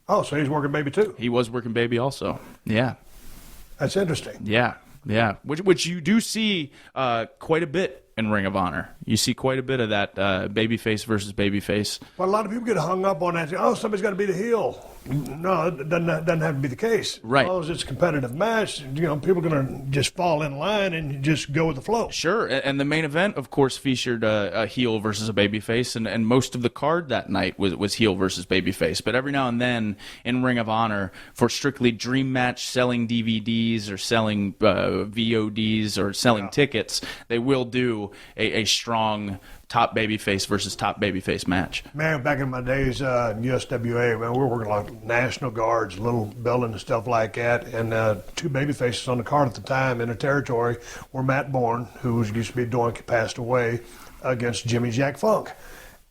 C: Oh, so he's working baby too?
G: He was working baby also, yeah.
C: That's interesting.
G: Yeah. Which you do see quite a bit in Ring of Honor. You see quite a bit of that babyface versus babyface.
C: Well, a lot of people get hung up on that. Oh, somebody's got to be the heel. No, it doesn't have to be the case.
G: Right.
C: As long as it's a competitive match, people are going to just fall in line and just go with the flow.
G: Sure, and the main event, of course, featured a heel versus a babyface, and most of the card that night was heel versus babyface. But every now and then in Ring of Honor, for strictly dream match selling DVDs or selling VODs or selling tickets, they will do a strong top babyface versus top babyface match.
C: Man, back in my days in USWA, man, we were working like National Guards, little building and stuff like that, and two babyfaces on the card at the time in the territory were Matt Bourne, who used to be Doink, passed away, against Jimmy Jack Funk.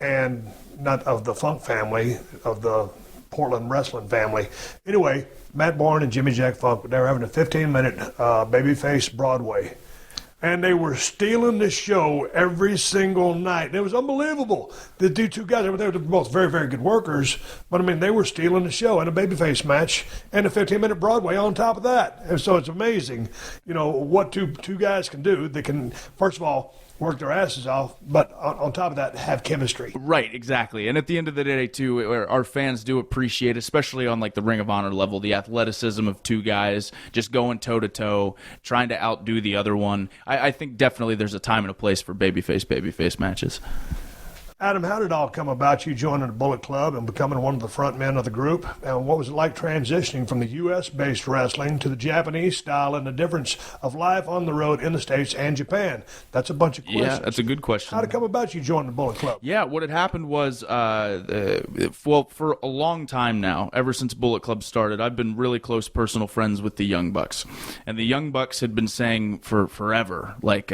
C: And not of the Funk family, of the Portland wrestling family. Anyway, Matt Bourne and Jimmy Jack Funk, they were having a 15-minute babyface Broadway. And they were stealing the show every single night. And it was unbelievable. The two guys, they were both very, very good workers, but I mean, they were stealing the show in a babyface match and a 15-minute Broadway on top of that. And so it's amazing, what two guys can do. They can, first of all, work their asses off, but on top of that, have chemistry.
G: Right, exactly. And at the end of the day, too, our fans do appreciate, especially on like the Ring of Honor level, the athleticism of two guys just going toe-to-toe, trying to outdo the other one. I think definitely there's a time and a place for babyface matches.
C: Adam, how did it all come about, you joining the Bullet Club and becoming one of the front men of the group? And what was it like transitioning from the U.S.-based wrestling to the Japanese style and the difference of life on the road in the States and Japan? That's a bunch of questions.
G: Yeah, that's a good question.
C: How did it come about you joining the Bullet Club?
G: Yeah, what had happened was, for a long time now, ever since Bullet Club started, I've been really close personal friends with the Young Bucks. And the Young Bucks had been saying for forever, like,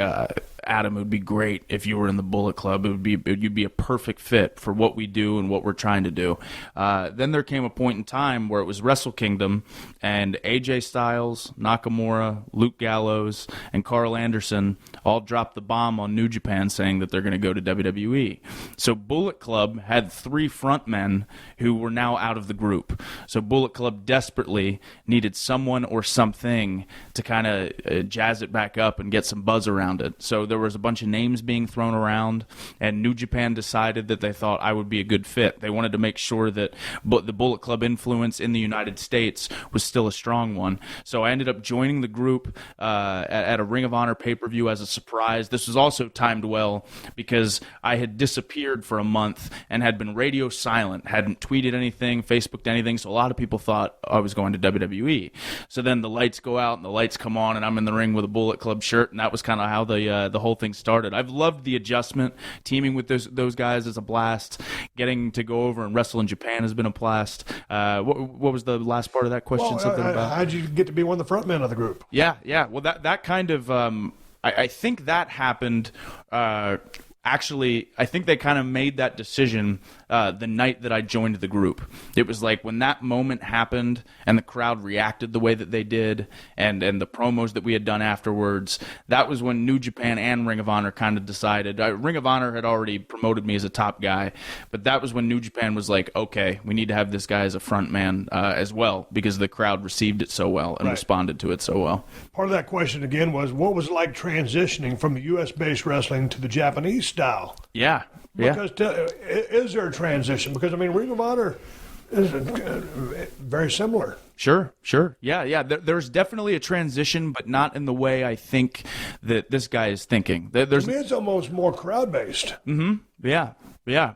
G: Adam, it would be great if you were in the Bullet Club. You'd be a perfect fit for what we do and what we're trying to do. Then there came a point in time where it was Wrestle Kingdom, and AJ Styles, Nakamura, Luke Gallows, and Carl Anderson all dropped the bomb on New Japan saying that they're going to go to WWE. So Bullet Club had 3 frontmen who were now out of the group. So Bullet Club desperately needed someone or something to kind of jazz it back up and get some buzz around it. So there was a bunch of names being thrown around, and New Japan decided that they thought I would be a good fit. They wanted to make sure that the Bullet Club influence in the United States was still a strong one. So I ended up joining the group at a Ring of Honor pay-per-view as a surprise. This was also timed well because I had disappeared for a month and had been radio silent, hadn't tweeted anything, Facebooked anything, so a lot of people thought I was going to WWE. So then the lights go out and the lights come on and I'm in the ring with a Bullet Club shirt, and that was kind of how the whole thing started. I've loved the adjustment. Teaming with those guys is a blast. Getting to go over and wrestle in Japan has been a blast. What was the last part of that question? Something about
C: how'd you get to be one of the front men of the group?
G: Yeah. Well, that kind of I think that happened. Actually, I think they kind of made that decision the night that I joined the group. It was like when that moment happened and the crowd reacted the way that they did, and the promos that we had done afterwards, that was when New Japan and Ring of Honor kind of decided. Ring of Honor had already promoted me as a top guy, but that was when New Japan was like, okay, we need to have this guy as a front man as well, because the crowd received it so well and responded to it so well.
C: Part of that question again was, what was it like transitioning from the U.S.-based wrestling to the Japanese style?
G: Yeah.
C: Because is there a transition? Because, I mean, Ring of Honor is very similar.
G: Sure. Yeah. There's definitely a transition, but not in the way I think that this guy is thinking. There's,
C: to me, it's almost more crowd-based.
G: Mm-hmm. Yeah. The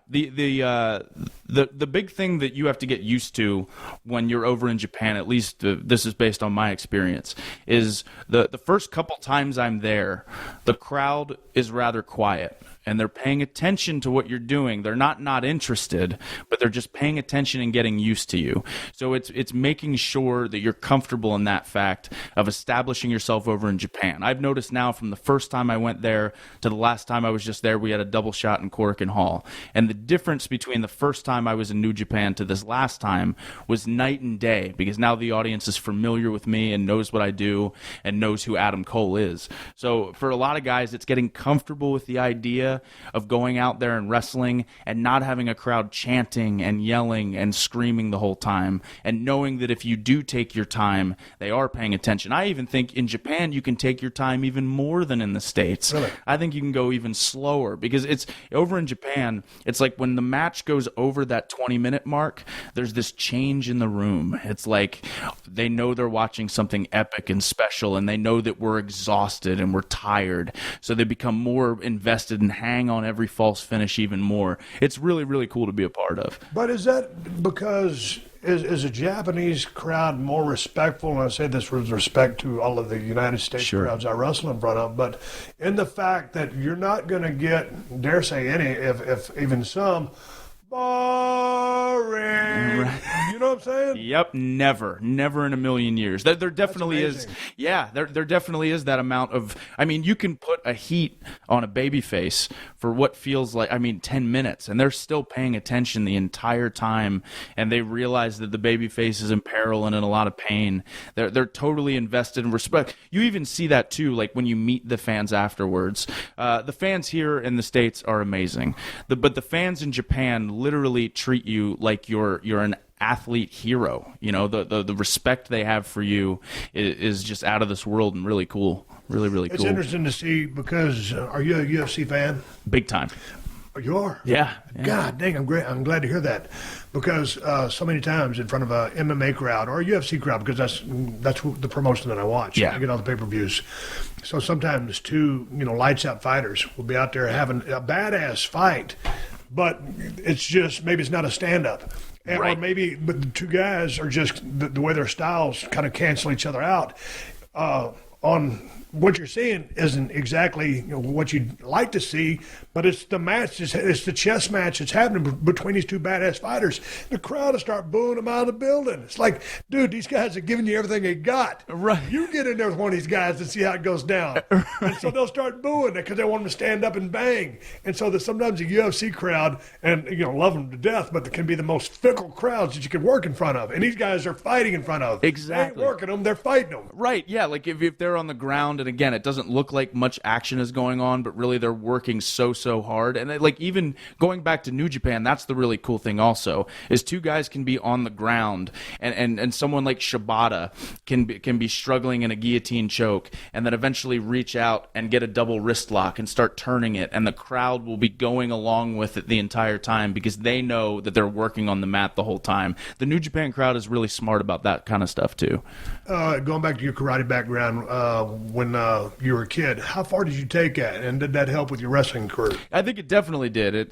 G: big thing that you have to get used to when you're over in Japan, at least this is based on my experience, is the first couple times I'm there, the crowd is rather quiet. And they're paying attention to what you're doing. They're not interested, but they're just paying attention and getting used to you. So it's making sure that you're comfortable in that fact of establishing yourself over in Japan. I've noticed now from the first time I went there to the last time I was just there, we had a double shot in Korakuen Hall. And the difference between the first time I was in New Japan to this last time was night and day, because now the audience is familiar with me and knows what I do and knows who Adam Cole is. So for a lot of guys, it's getting comfortable with the idea of going out there and wrestling and not having a crowd chanting and yelling and screaming the whole time, and knowing that if you do take your time, they are paying attention. I even think in Japan you can take your time even more than in the States.
C: Really?
G: I think you can go even slower, because it's over in Japan, it's like when the match goes over that 20-minute mark, there's this change in the room. It's like they know they're watching something epic and special, and they know that we're exhausted and we're tired, so they become more invested and hang on every false finish even more. It's really, really cool to be a part of.
C: But is that because is a Japanese crowd more respectful? And I say this with respect to all of the United States crowds I wrestle in front of, but in the fact that you're not going to get, dare say any, if even some, boring.
G: Right.
C: You know what I'm saying?
G: Yep, never in a million years. There definitely is. Yeah, there definitely is that amount of. I mean, you can put a heat on a baby face for what feels like, 10 minutes, and they're still paying attention the entire time, and they realize that the baby face is in peril and in a lot of pain. They're totally invested in respect. You even see that too, like when you meet the fans afterwards. The fans here in the States are amazing, but the fans in Japan literally treat you like you're an athlete hero. You know, the respect they have for you is just out of this world and really cool. Really, really cool.
C: It's interesting to see, because are you a UFC fan?
G: Big time.
C: You are?
G: Yeah.
C: God dang, I'm glad to hear that, because so many times in front of a MMA crowd or a UFC crowd, because that's the promotion that I watch.
G: Yeah.
C: I get all the pay-per-views. So sometimes two lights out fighters will be out there having a badass fight, but maybe it's not a stand-up.
G: Right.
C: Or maybe, but the two guys are just, the way their styles kind of cancel each other out. On what you're seeing isn't exactly what you'd like to see, but it's the match, it's the chess match that's happening between these two badass fighters. The crowd will start booing them out of the building. It's like, dude, these guys are giving you everything they got.
G: Right.
C: You get in there with one of these guys and see how it goes down. Right. And so they'll start booing it because they want them to stand up and bang. And so sometimes the UFC crowd, and love them to death, but they can be the most fickle crowds that you can work in front of. And these guys are fighting in front of.
G: Exactly.
C: They ain't working them, they're fighting them.
G: Right, yeah, like if they're on the ground and again, it doesn't look like much action is going on, but really they're working so hard. And like even going back to New Japan, that's the really cool thing also, is two guys can be on the ground and someone like Shibata can be struggling in a guillotine choke and then eventually reach out and get a double wrist lock and start turning it, and the crowd will be going along with it the entire time because they know that they're working on the mat the whole time. The New Japan crowd is really smart about that kind of stuff too.
C: Going back to your karate background, when you were a kid, how far did you take that, and did that help with your wrestling career?
G: I think it definitely did.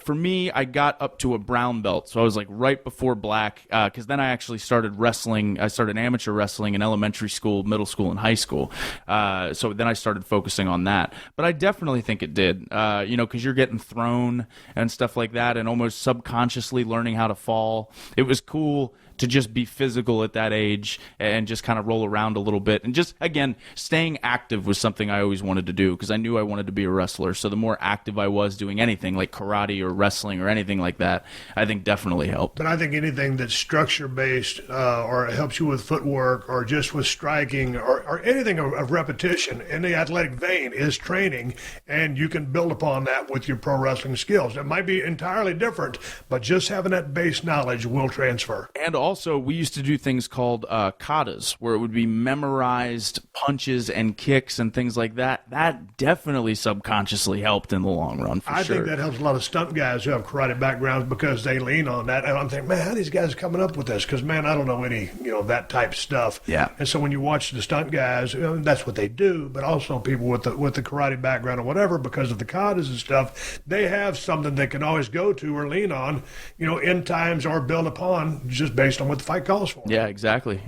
G: For me, I got up to a brown belt, so I was like right before black, because then I actually started wrestling. I started amateur wrestling in elementary school, middle school, and high school. So then I started focusing on that. But I definitely think it did, because you're getting thrown and stuff like that, and almost subconsciously learning how to fall. It was cool to just be physical at that age and just kind of roll around a little bit. And just, again, staying active was something I always wanted to do because I knew I wanted to be a wrestler. So the more active I was doing anything like karate or wrestling or anything like that, I think definitely helped.
C: But I think anything that's structure-based or helps you with footwork or just with striking or anything of repetition in the athletic vein is training, and you can build upon that with your pro wrestling skills. It might be entirely different, but just having that base knowledge will transfer.
G: And also, we used to do things called katas, where it would be memorized punches and kicks and things like that. That definitely subconsciously helped in the long run, for sure.
C: I think that helps a lot of stunt guys who have karate backgrounds because they lean on that. And I'm thinking, man, how are these guys coming up with this? Because, man, I don't know any, that type stuff.
G: Yeah.
C: And so when you watch the stunt guys, that's what they do. But also people with the karate background or whatever, because of the katas and stuff, they have something they can always go to or lean on, in times or build upon just based on what the fight calls for.
G: Yeah, exactly.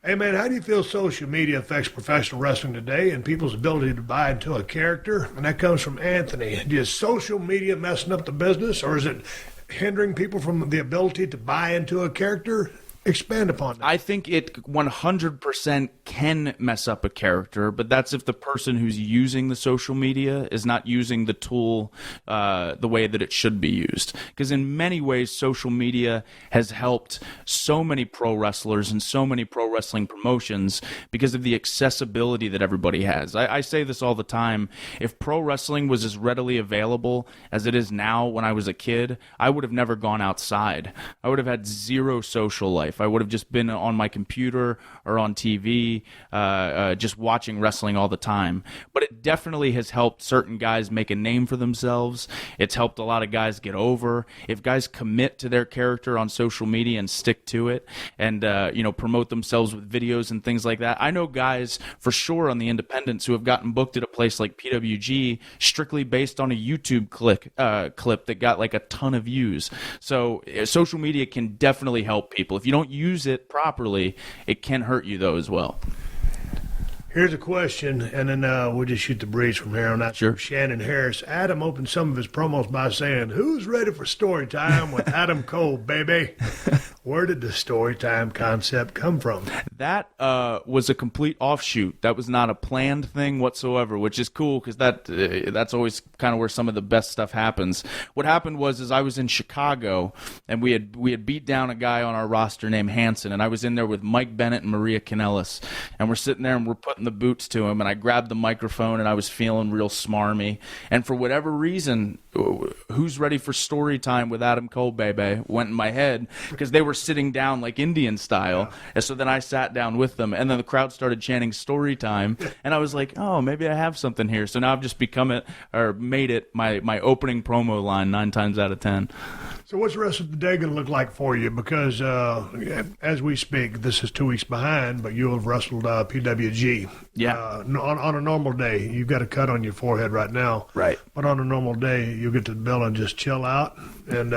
C: Hey, man, how do you feel social media affects professional wrestling today and people's ability to buy into a character? And that comes from Anthony. Is social media messing up the business, or is it hindering people from the ability to buy into a character? Expand upon that.
G: I think it 100% can mess up a character, but that's if the person who's using the social media is not using the tool the way that it should be used. Because in many ways, social media has helped so many pro wrestlers and so many pro wrestling promotions because of the accessibility that everybody has. I say this all the time. If pro wrestling was as readily available as it is now when I was a kid, I would have never gone outside. I would have had zero social life. I would have just been on my computer or on TV, just watching wrestling all the time. But it definitely has helped certain guys make a name for themselves. It's helped a lot of guys get over. If guys commit to their character on social media and stick to it and, promote themselves with videos and things like that. I know guys for sure on the independents who have gotten booked at a place like PWG strictly based on a YouTube clip that got like a ton of views. So social media can definitely help people. If you don't use it properly, it can hurt you though as well.
C: Here's a question, and then we'll just shoot the breeze from here on out.
G: Sure.
C: Shannon Harris. Adam opened some of his promos by saying, "Who's ready for story time with Adam Cole, baby?" Where did the story time concept come from?
G: That was a complete offshoot. That was not a planned thing whatsoever, which is cool because that's always kind of where some of the best stuff happens. What happened was I was in Chicago, and we had beat down a guy on our roster named Hanson, and I was in there with Mike Bennett and Maria Kanellis, and we're sitting there and we're putting the boots to him, and I grabbed the microphone and I was feeling real smarmy, and for whatever reason, who's ready for story time with Adam Cole, baby, went in my head because they were sitting down like Indian style. And so then I sat down with them, and then the crowd started chanting story time, and I was like, oh, maybe I have something here. So now I've just made it my opening promo line 9 times out of 10.
C: So what's the rest of the day going to look like for you? Because as we speak, this is 2 weeks behind, but you'll have wrestled PWG.
G: Yeah.
C: On a normal day, you've got a cut on your forehead right now.
G: Right.
C: But on a normal day, you'll get to the building and just chill out and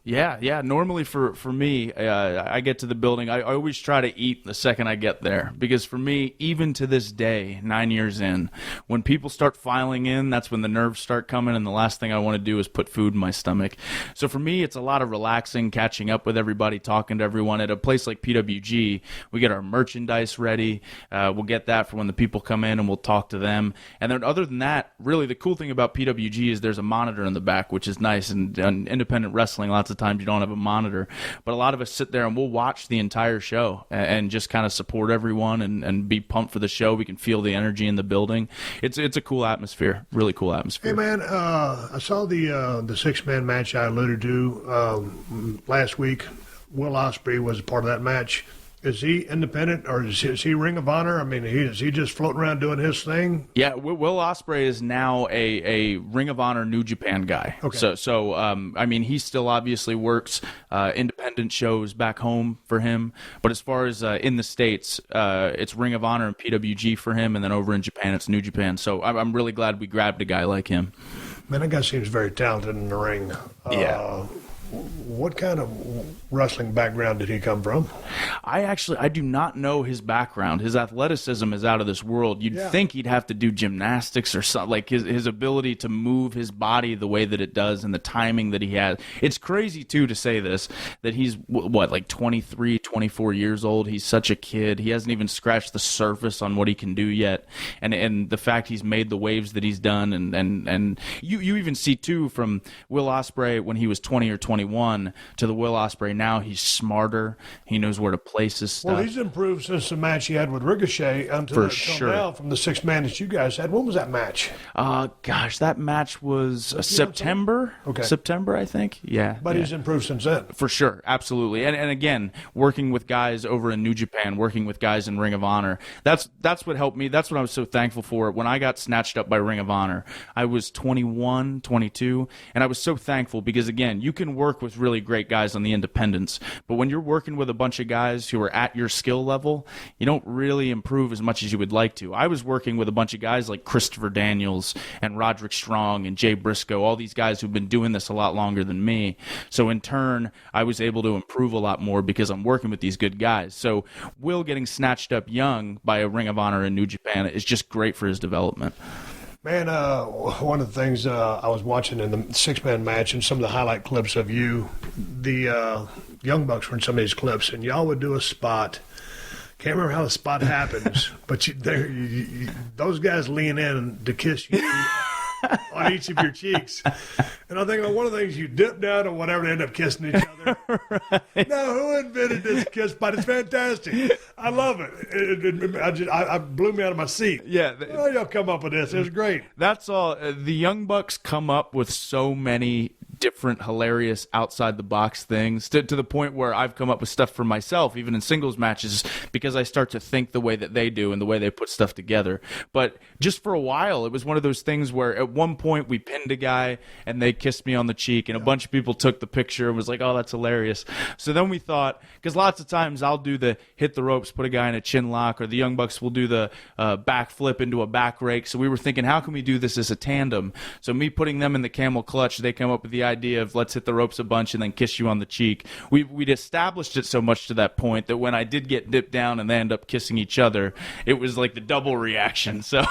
G: Yeah. Normally for me, I get to the building. I always try to eat the second I get there because for me, even to this day, 9 years in, when people start filing in, that's when the nerves start coming, and the last thing I want to do is put food in my stomach. So for me, it's a lot of relaxing, catching up with everybody, talking to everyone. At a place like PWG, we get our merchandise ready. We'll get that for when the people come in, and we'll talk to them. And then other than that, really the cool thing about PWG is there's a monitor in the back, which is nice. And independent wrestling, lots of of times you don't have a monitor. But a lot of us sit there and we'll watch the entire show and just kind of support everyone and be pumped for the show. We can feel the energy in the building. It's a cool atmosphere, really cool atmosphere.
C: Hey, man, I saw the six-man match I alluded to last week. Will Ospreay was a part of that match. Is he independent or is he Ring of Honor? I mean, is he just floating around doing his thing?
G: Yeah, Will Ospreay is now a Ring of Honor New Japan guy.
C: Okay.
G: So I mean, he still obviously works independent shows back home for him. But as far as in the States, it's Ring of Honor and PWG for him, and then over in Japan, it's New Japan. So I'm really glad we grabbed a guy like him.
C: Man, that guy seems very talented in the ring.
G: Yeah.
C: What kind of wrestling background did he come from?
G: I do not know his background. His athleticism is out of this world. You'd think he'd have to do gymnastics or something. Like his ability to move his body the way that it does and the timing that he has. It's crazy, too, to say this, that he's, like 23, 24 years old. He's such a kid. He hasn't even scratched the surface on what he can do yet. And the fact he's made the waves that he's done. And you even see, too, from Will Ospreay when he was 20 or 21 to the Will Ospreay now, he's smarter. He knows where to place his stuff.
C: Well, he's improved since the match he had with Ricochet until now from the six-man that you guys had. When was that match?
G: Gosh, that match was September.
C: Okay.
G: September, I think. Yeah.
C: But he's improved since then.
G: For sure, absolutely. And again, working with guys over in New Japan, working with guys in Ring of Honor, that's what helped me. That's what I was so thankful for. When I got snatched up by Ring of Honor, I was 21, 22, and I was so thankful because, again, you can work with really great guys on the independents, but when you're working with a bunch of guys who are at your skill level, you don't really improve as much as you would like to. I was working with a bunch of guys like Christopher Daniels and Roderick Strong and Jay Briscoe, all these guys who've been doing this a lot longer than me. So in turn, I was able to improve a lot more because I'm working with these good guys. So Will getting snatched up young by a Ring of Honor in New Japan is just great for his development.
C: Man, one of the things I was watching in the six-man match and some of the highlight clips of you, the Young Bucks were in some of these clips, and y'all would do a spot. Can't remember how the spot happens, but those guys lean in to kiss you on each of your cheeks. And I think one of the things you dip down or whatever, they end up kissing each other. Right. Now, who invented this kiss spot? It's fantastic. I love it. I blew me out of my seat.
G: Yeah.
C: Oh, y'all come up with this. It was great.
G: That's all. The Young Bucks come up with so many different hilarious outside the box things to the point where I've come up with stuff for myself even in singles matches because I start to think the way that they do and the way they put stuff together. But just for a while it was one of those things where at one point we pinned a guy and they kissed me on the cheek and a bunch of people took the picture and was like, oh, that's hilarious. So then we thought, because lots of times I'll do the hit the ropes, put a guy in a chin lock, or the Young Bucks will do the back flip into a back rake. So we were thinking, how can we do this as a tandem? So me putting them in the camel clutch, they come up with the idea of let's hit the ropes a bunch and then kiss you on the cheek. We'd established it so much to that point that when I did get dipped down and they end up kissing each other, it was like the double reaction. So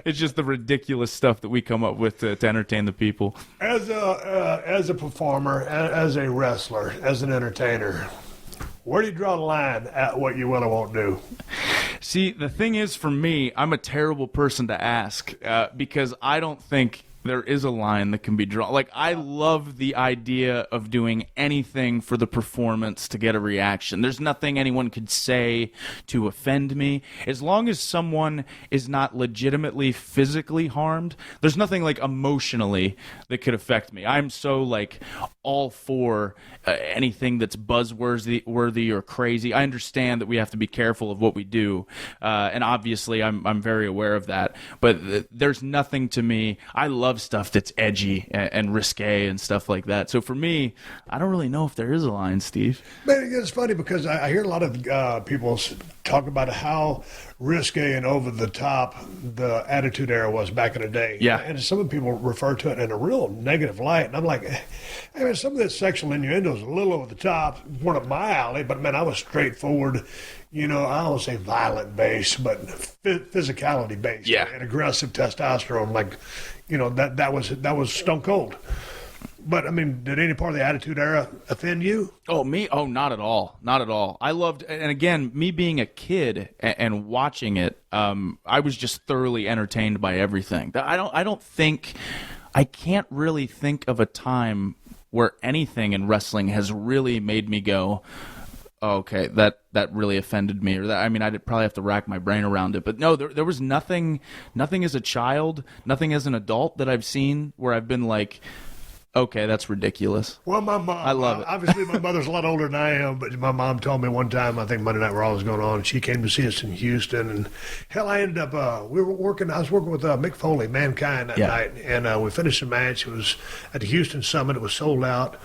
G: it's just the ridiculous stuff that we come up with to entertain the people.
C: As a performer, as a wrestler, as an entertainer, where do you draw the line at what you will or won't do?
G: See, the thing is, for me, I'm a terrible person to ask because I don't think there is a line that can be drawn. Like, I love the idea of doing anything for the performance to get a reaction. There's nothing anyone could say to offend me. As long as someone is not legitimately physically harmed, there's nothing, like, emotionally that could affect me. I'm so, like, all for anything that's buzzworthy or crazy. I understand that we have to be careful of what we do, and obviously I'm very aware of that. But there's nothing to me. I love stuff that's edgy and risque and stuff like that. So for me, I don't really know if there is a line, Steve.
C: Man, it's funny because I hear a lot of people talk about how risque and over the top the Attitude Era was back in the day.
G: Yeah.
C: And some people refer to it in a real negative light. And I'm like, I mean, some of that sexual innuendo is a little over the top, one up my alley, but man, I was straightforward. You know, I don't say violent base, but physicality based.
G: Yeah.
C: And aggressive testosterone. Like, you know, that was stone cold. But, I mean, did any part of the Attitude Era offend you?
G: Oh, me? Oh, not at all. Not at all. I loved, and again, me being a kid and watching it, I was just thoroughly entertained by everything. I can't really think of a time where anything in wrestling has really made me go, oh, okay, that really offended me, or that, I mean, I'd probably have to rack my brain around it. But no, there was nothing as a child, nothing as an adult that I've seen where I've been like, okay, that's ridiculous.
C: Well, my mom,
G: I love it.
C: Obviously, my mother's a lot older than I am, but my mom told me one time, I think Monday Night Raw was going on, she came to see us in Houston, and hell, I ended up, I was working with Mick Foley, Mankind, that night, and we finished the match. It was at the Houston Summit. It was sold out.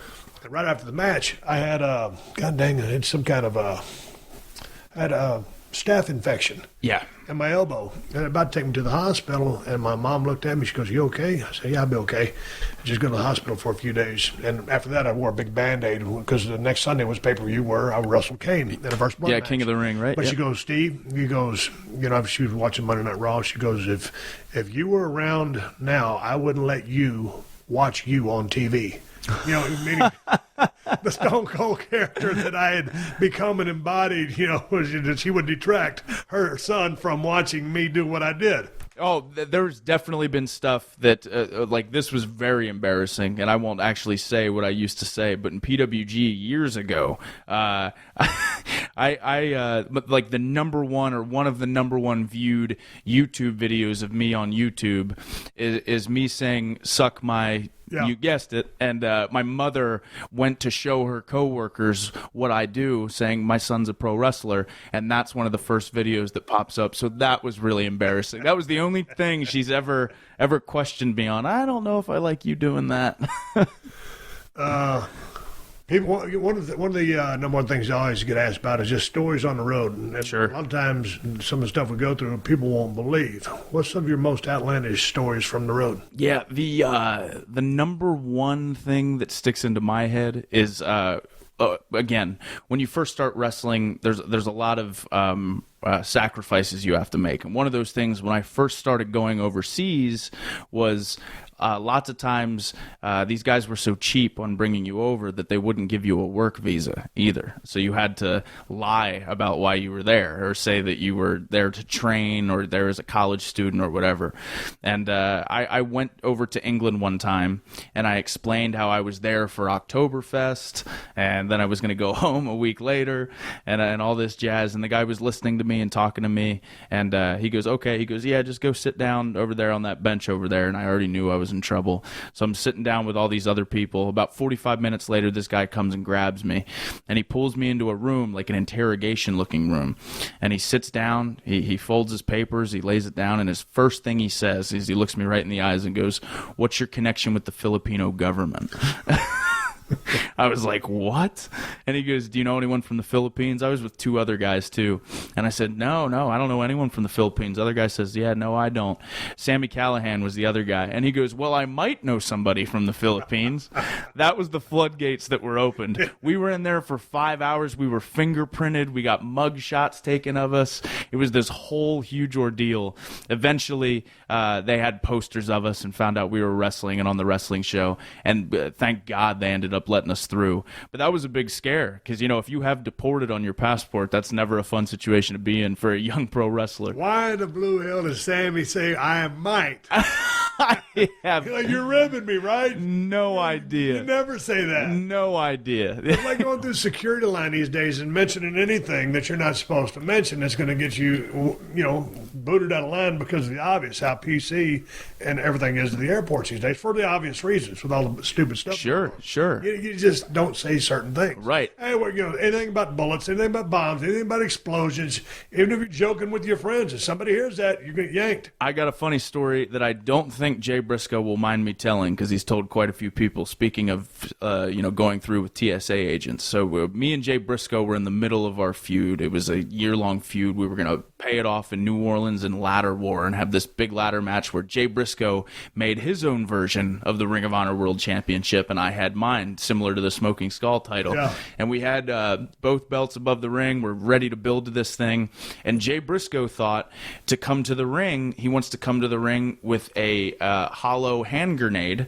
C: And right after the match, I had, God dang it, I had some kind of, staph infection.
G: Yeah.
C: In my elbow. And about to take me to the hospital, and my mom looked at me. She goes, "You okay?" I said, "Yeah, I'll be okay. Just go to the hospital for a few days." And after that, I wore a big Band-Aid because the next Sunday was pay-per-view where I wrestled Kane in the first blood match.
G: King of the Ring, right?
C: But
G: Yep.
C: she goes, "Steve," she goes, she was watching Monday Night Raw. She goes, if you were around now, I wouldn't let you watch you on TV. Meaning the Stone Cold character that I had become and embodied, was that she would detract her son from watching me do what I did.
G: Oh, there's definitely been stuff that, like, this was very embarrassing, and I won't actually say what I used to say, but in PWG years ago, I like the number one or one of the number one viewed YouTube videos of me on YouTube is me saying, "Suck my..."
C: Yeah.
G: You guessed it. And my mother went to show her coworkers what I do, saying my son's a pro wrestler, and that's one of the first videos that pops up. So that was really embarrassing. That was the only thing she's ever questioned me on. I don't know if I like you doing that.
C: People, one of the number one things I always get asked about is just stories on the road. And
G: Sure.
C: A lot of times, some of the stuff we go through, people won't believe. What's some of your most outlandish stories from the road?
G: Yeah, the number one thing that sticks into my head is again, when you first start wrestling, there's a lot of sacrifices you have to make, and one of those things when I first started going overseas was. Lots of times, these guys were so cheap on bringing you over that they wouldn't give you a work visa either. So you had to lie about why you were there, or say that you were there to train, or there as a college student, or whatever. And I went over to England one time, and I explained how I was there for Oktoberfest, and then I was going to go home a week later, and all this jazz. And the guy was listening to me and talking to me, and he goes, "Okay." He goes, "Yeah, just go sit down over there on that bench over there." And I already knew I was in trouble. So I'm sitting down with all these other people. About 45 minutes later, this guy comes and grabs me, and he pulls me into a room, like an interrogation looking room. And he sits down, he folds his papers, he lays it down, and his first thing he says is he looks me right in the eyes and goes, "What's your connection with the Filipino government?" I was like, "What?" And he goes, "Do you know anyone from the Philippines?" I was with two other guys too. And I said, No, I don't know anyone from the Philippines. The other guy says, "Yeah, no, I don't." Sammy Callahan was the other guy. And he goes, "Well, I might know somebody from the Philippines." That was the floodgates that were opened. We were in there for 5 hours. We were fingerprinted. We got mug shots taken of us. It was this whole huge ordeal. Eventually, they had posters of us and found out we were wrestling and on the wrestling show. And thank God they ended up letting us through. But that was a big scare because, if you have deported on your passport, that's never a fun situation to be in for a young pro wrestler.
C: Why the blue hell does Sammy say, "I might"?
G: I have
C: You're ribbing me, right?
G: no idea.
C: You never say that.
G: No idea.
C: It's like going through security line these days and mentioning anything that you're not supposed to mention that's going to get you, booted out of line because of the obvious, how PC and everything is at the airports these days for the obvious reasons with all the stupid stuff.
G: Sure.
C: You just don't say certain things.
G: Right.
C: Hey, anything about bullets, anything about bombs, anything about explosions, even if you're joking with your friends, if somebody hears that, you get yanked.
G: I got a funny story that I don't think Jay Briscoe will mind me telling because he's told quite a few people, speaking of, going through with TSA agents. So me and Jay Briscoe were in the middle of our feud. It was a year-long feud. We were going to pay it off in New Orleans in ladder war and have this big ladder match where Jay Briscoe made his own version of the Ring of Honor World Championship, and I had mine, similar to the Smoking Skull title.
C: Yeah.
G: And we had both belts above the ring. We're ready to build to this thing. And Jay Briscoe thought to come to the ring, he wants to come to the ring with a hollow hand grenade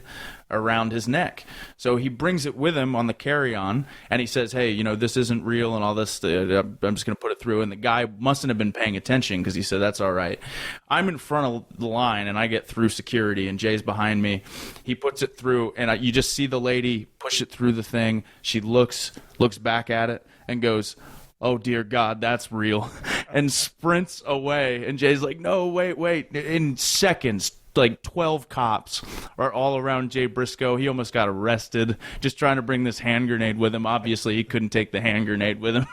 G: around his neck. So he brings it with him on the carry-on, and he says, hey, this isn't real and all this. I'm just going to put it through. And the guy mustn't have been paying attention because he said, that's all right. I'm in front of the line, and I get through security, and Jay's behind me. He puts it through, and you just see the lady push it through the thing. She looks back at it and goes, oh, dear God, that's real, and sprints away. And Jay's like, no, wait. In seconds, like 12 cops are all around Jay Briscoe. He almost got arrested just trying to bring this hand grenade with him. Obviously, he couldn't take the hand grenade with him,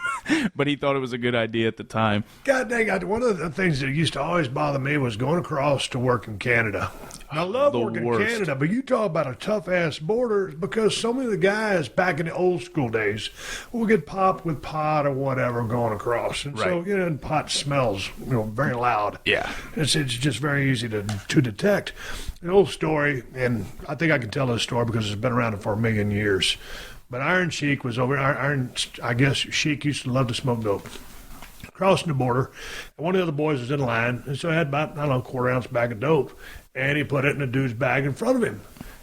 G: but he thought it was a good idea at the time.
C: God dang, one of the things that used to always bother me was going across to work in Canada. I love working in Canada, but you talk about a tough-ass border because so many of the guys back in the old school days will get popped with pot or whatever going across. And so, and pot smells, very loud.
G: Yeah.
C: It's just very easy to detect. An old story, and I think I can tell this story because it's been around for a million years. But Iron Sheik was over. I guess Sheik used to love to smoke dope. Crossing the border, and one of the other boys was in line, and so I had about, a quarter-ounce bag of dope, and he put it in a dude's bag in front of him.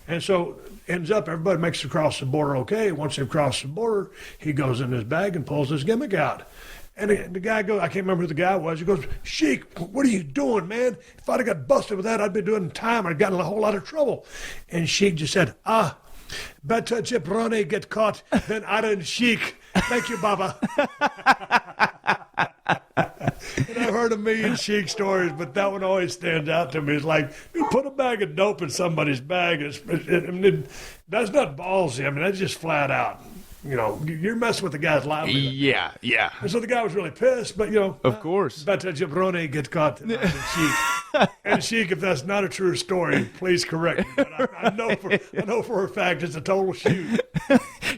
C: And so ends up, everybody makes it across the border okay. Once they've crossed the border, he goes in his bag and pulls his gimmick out. And the guy goes, I can't remember who the guy was. He goes, Sheik, what are you doing, man? If I'd have got busted with that, I'd be doing time. I'd gotten in a whole lot of trouble. And Sheik just said, better jabroni get caught than Iron Sheik. Thank you, Baba. And I've heard a million Sheik stories, but that one always stands out to me. It's like, you put a bag of dope in somebody's bag. That's not ballsy. I mean, that's just flat out. You're messing with the guy's livelihood.
G: Yeah.
C: And so the guy was really pissed, but,
G: Of course.
C: Better jabroni get caught than Sheik. And Sheik, if that's not a true story, please correct me. But I know for a fact it's a total shoot.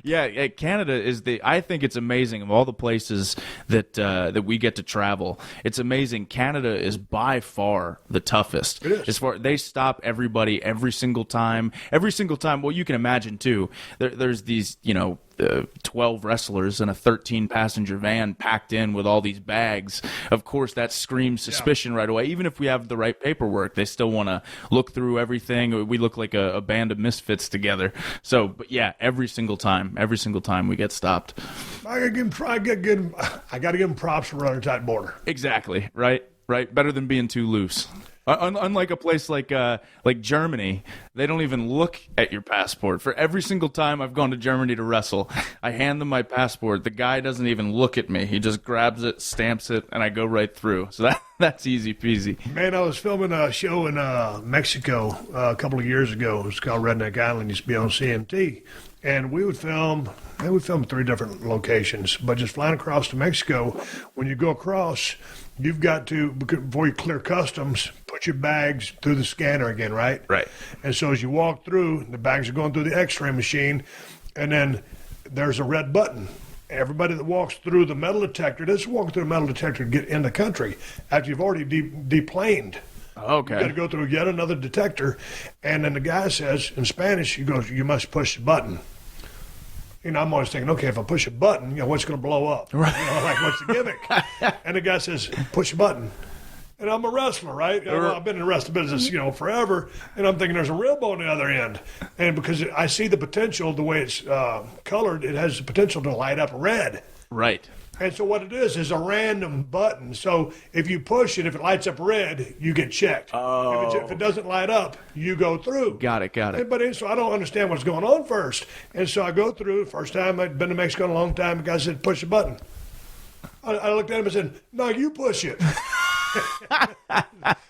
G: Yeah, Canada is I think it's amazing of all the places that we get to travel. It's amazing. Canada is by far the toughest.
C: It is.
G: They stop everybody every single time. Well, you can imagine too. There's these, 12 wrestlers in a 13-passenger van packed in with all these bags. Of course, that screams suspicion right away. Even if we have the right paperwork, they still want to look through everything. We look like a band of misfits together. So, but yeah, every single time we get stopped.
C: I got to give him props for running a tight border.
G: Exactly. Right. Better than being too loose. Unlike a place like Germany, they don't even look at your passport. For every single time I've gone to Germany to wrestle, I hand them my passport. The guy doesn't even look at me. He just grabs it, stamps it, and I go right through. So that's easy peasy.
C: Man, I was filming a show in Mexico a couple of years ago. It was called Redneck Island. It used to be on CMT. And we would film 3 different locations. But just flying across to Mexico, when you go across, you've got to, before you clear customs, put your bags through the scanner again, right?
G: Right.
C: And so as you walk through, the bags are going through the x-ray machine, and then there's a red button. Everybody that walks through the metal detector, doesn't walk through the metal detector to get in the country after you've already deplaned.
G: Okay.
C: You got to go through yet another detector, and then the guy says in Spanish, he goes, "You must push the button." I'm always thinking, okay, if I push a button, what's going to blow up? Right. Like, what's the gimmick? And the guy says, push a button. And I'm a wrestler, right? Well, I've been in the wrestling business, forever. And I'm thinking there's a rib on the other end. And because I see the potential, the way it's colored, it has the potential to light up red.
G: Right.
C: And so what it is a random button. So if you push it, if it lights up red, you get checked.
G: Oh.
C: If it doesn't light up, you go through.
G: Got it.
C: But so I don't understand what's going on first. And so I go through. First time I'd been to Mexico in a long time. The guy said, push the button. I looked at him and said, no, you push it.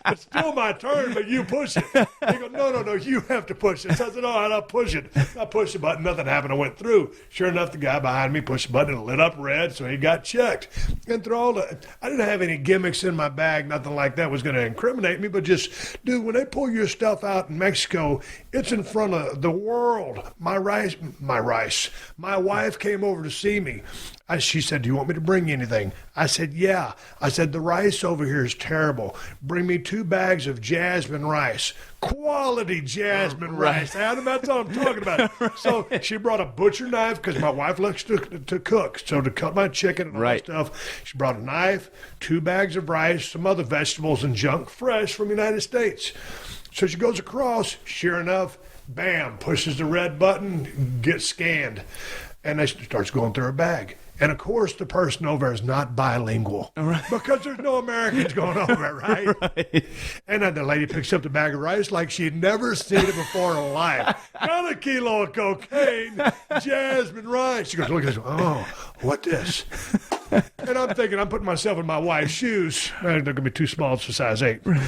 C: It's still my turn, but you push it. He goes, no, you have to push it. So I said, all right, I'll push it. I pushed the button, nothing happened. I went through. Sure enough, the guy behind me pushed the button and it lit up red, so he got checked. And through I didn't have any gimmicks in my bag, nothing like that was going to incriminate me, but just, dude, when they pull your stuff out in Mexico, it's in front of the world. My wife came over to see me. She said, do you want me to bring you anything? I said, yeah. I said, the rice over here is terrible. Bring me 2 bags of jasmine rice. Quality jasmine rice. That's all I'm talking about. Right. So she brought a butcher knife because my wife likes to cook. So to cut my chicken and all that stuff, she brought a knife, 2 bags of rice, some other vegetables and junk fresh from the United States. So she goes across. Sure enough, bam, pushes the red button, gets scanned, and it starts going through her bag. And of course, the person over is not bilingual because there's no Americans going over, right? And then the lady picks up the bag of rice like she'd never seen it before in her life. Got a kilo of cocaine, jasmine rice. She goes, look at this. Oh, what this? And I'm thinking, I'm putting myself in my wife's shoes. They're going to be too small for size 8. I'm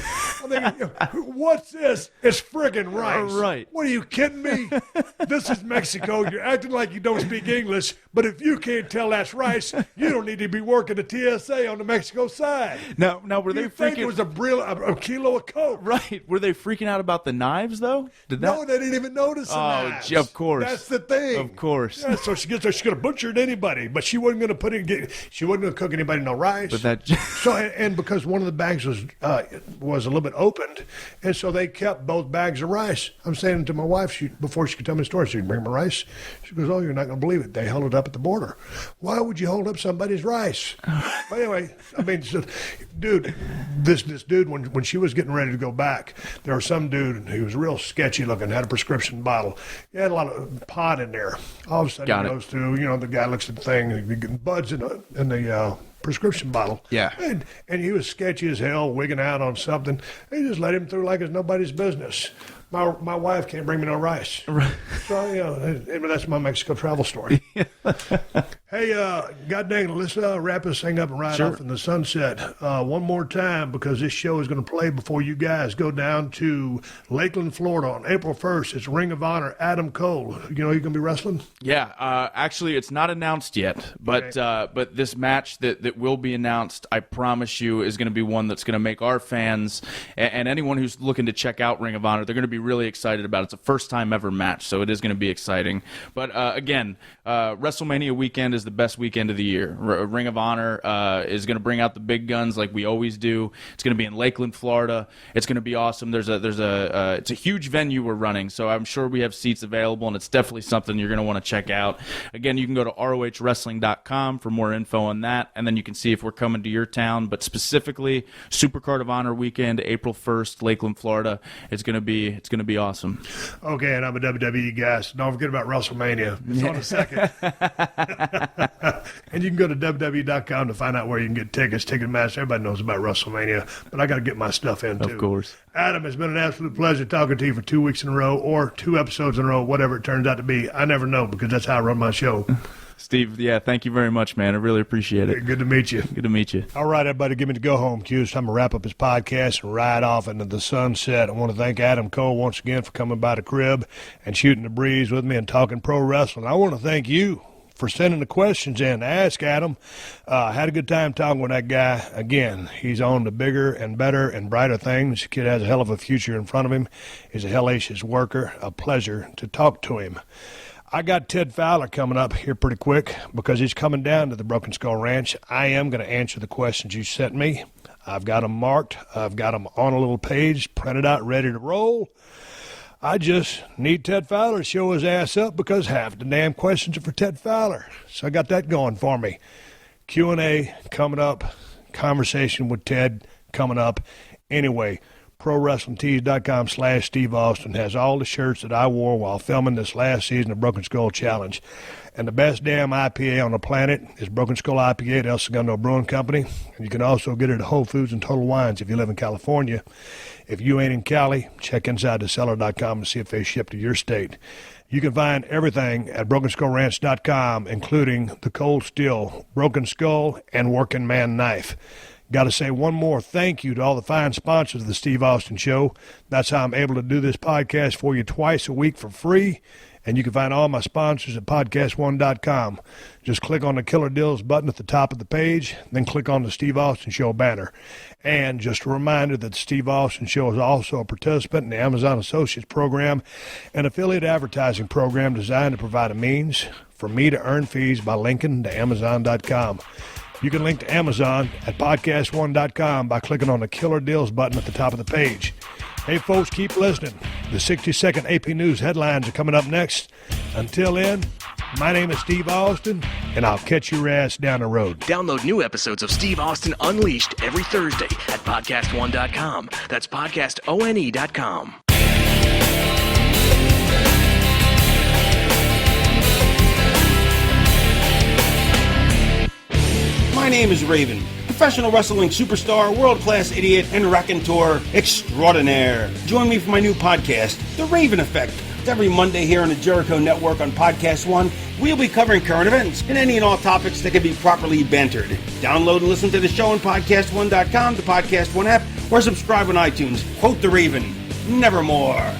C: thinking, what's this? It's friggin' rice.
G: Right.
C: What, are you kidding me? This is Mexico. You're acting like you don't speak English, but if you can't tell that's rice, you don't need to be working the TSA on the Mexico side.
G: Now were they
C: You think
G: freaking?
C: it was a kilo of coke?
G: Right. Were they freaking out about the knives though? Did that?
C: No, they didn't even notice the knives.
G: Gee, of course.
C: That's the thing.
G: Of course.
C: Yeah, so she gets there. She's going to butcher anybody, but she wasn't going to she wasn't going to cook anybody no rice.
G: But that.
C: So and because one of the bags was a little bit opened, and so they kept both bags of rice. I'm saying to my wife before she could tell me the story, she said, "Bring my rice." She goes, "Oh, you're not going to believe it. They held it up at the border. Why would you hold up somebody's rice?" But anyway, I mean, so, dude, this dude when she was getting ready to go back, there was some dude who was real sketchy looking, had a prescription bottle. He had a lot of pot in there. All of a sudden, he goes through. The guy looks at the thing, and he buds in the prescription bottle.
G: Yeah.
C: And he was sketchy as hell, wigging out on something. They just let him through like it's nobody's business. My wife can't bring me no rice. Right. So, that's my Mexico travel story. Hey, God dang it, let's wrap this thing up and ride off in the sunset one more time because this show is going to play before you guys go down to Lakeland, Florida on April 1st. It's Ring of Honor, Adam Cole. You know you're going to be wrestling?
G: Yeah, actually, it's not announced yet, but but this match that will be announced, I promise you, is going to be one that's going to make our fans and anyone who's looking to check out Ring of Honor, they're going to be really excited about it. It's a first-time ever match, so it is going to be exciting. But again, WrestleMania weekend is the best weekend of the year. Ring of Honor is going to bring out the big guns like we always do. It's going to be in Lakeland, Florida. It's going to be awesome. It's a huge venue we're running, so I'm sure we have seats available, and it's definitely something you're going to want to check out. Again, you can go to rohwrestling.com for more info on that, and then you can see if we're coming to your town. But specifically, Supercard of Honor weekend, April 1st, Lakeland, Florida. It's going to be awesome.
C: Okay, and I'm a WWE guy, so don't forget about WrestleMania. It's on the 2nd. And you can go to WWE.com to find out where you can get tickets. Ticketmaster, everybody knows about WrestleMania, but I got to get my stuff in, too.
G: Of course.
C: Adam, it's been an absolute pleasure talking to you for 2 weeks in a row or 2 episodes in a row, whatever it turns out to be. I never know because that's how I run my show.
G: Steve, yeah, thank you very much, man. I really appreciate it.
C: Good to meet you.
G: Good to meet you.
C: All right, everybody, give me the go-home cue. It's time to wrap up his podcast and ride off into the sunset. I want to thank Adam Cole once again for coming by the crib and shooting the breeze with me and talking pro wrestling. I want to thank you for sending the questions in to ask Adam. I had a good time talking with that guy. Again, he's on to bigger and better and brighter things. The kid has a hell of a future in front of him. He's a hellacious worker. A pleasure to talk to him. I got Ted Fowler coming up here pretty quick because he's coming down to the Broken Skull Ranch. I am going to answer the questions you sent me. I've got them marked. I've got them on a little page, printed out, ready to roll. I just need Ted Fowler to show his ass up because half the damn questions are for Ted Fowler. So I got that going for me. Q&A coming up. Conversation with Ted coming up. Anyway, ProWrestlingTees.com/Steve Austin has all the shirts that I wore while filming this last season of Broken Skull Challenge. And the best damn IPA on the planet is Broken Skull IPA at El Segundo Brewing Company. And you can also get it at Whole Foods and Total Wines if you live in California. If you ain't in Cali, check InsideTheCellar.com and see if they ship to your state. You can find everything at BrokenSkullRanch.com, including the Cold Steel, Broken Skull, and Working Man Knife. Got to say one more thank you to all the fine sponsors of the Steve Austin Show. That's how I'm able to do this podcast for you twice a week for free. And you can find all my sponsors at podcast1.com. Just click on the Killer Deals button at the top of the page, then click on the Steve Austin Show banner. And just a reminder that the Steve Austin Show is also a participant in the Amazon Associates Program, an affiliate advertising program designed to provide a means for me to earn fees by linking to Amazon.com. You can link to Amazon at podcast1.com by clicking on the Killer Deals button at the top of the page. Hey, folks, keep listening. The 60-second AP News headlines are coming up next. Until then, my name is Steve Austin, and I'll catch your ass down the road.
B: Download new episodes of Steve Austin Unleashed every Thursday at podcastone.com. That's podcastone.com.
H: name is Raven, professional wrestling superstar, world-class idiot, and raconteur extraordinaire. Join me for my new podcast, The Raven Effect. It's every Monday here on the Jericho Network on Podcast One. We'll be covering current events and any and all topics that can be properly bantered. Download and listen to the show on PodcastOne.com, the Podcast One app, or subscribe on iTunes. Quote the Raven, nevermore.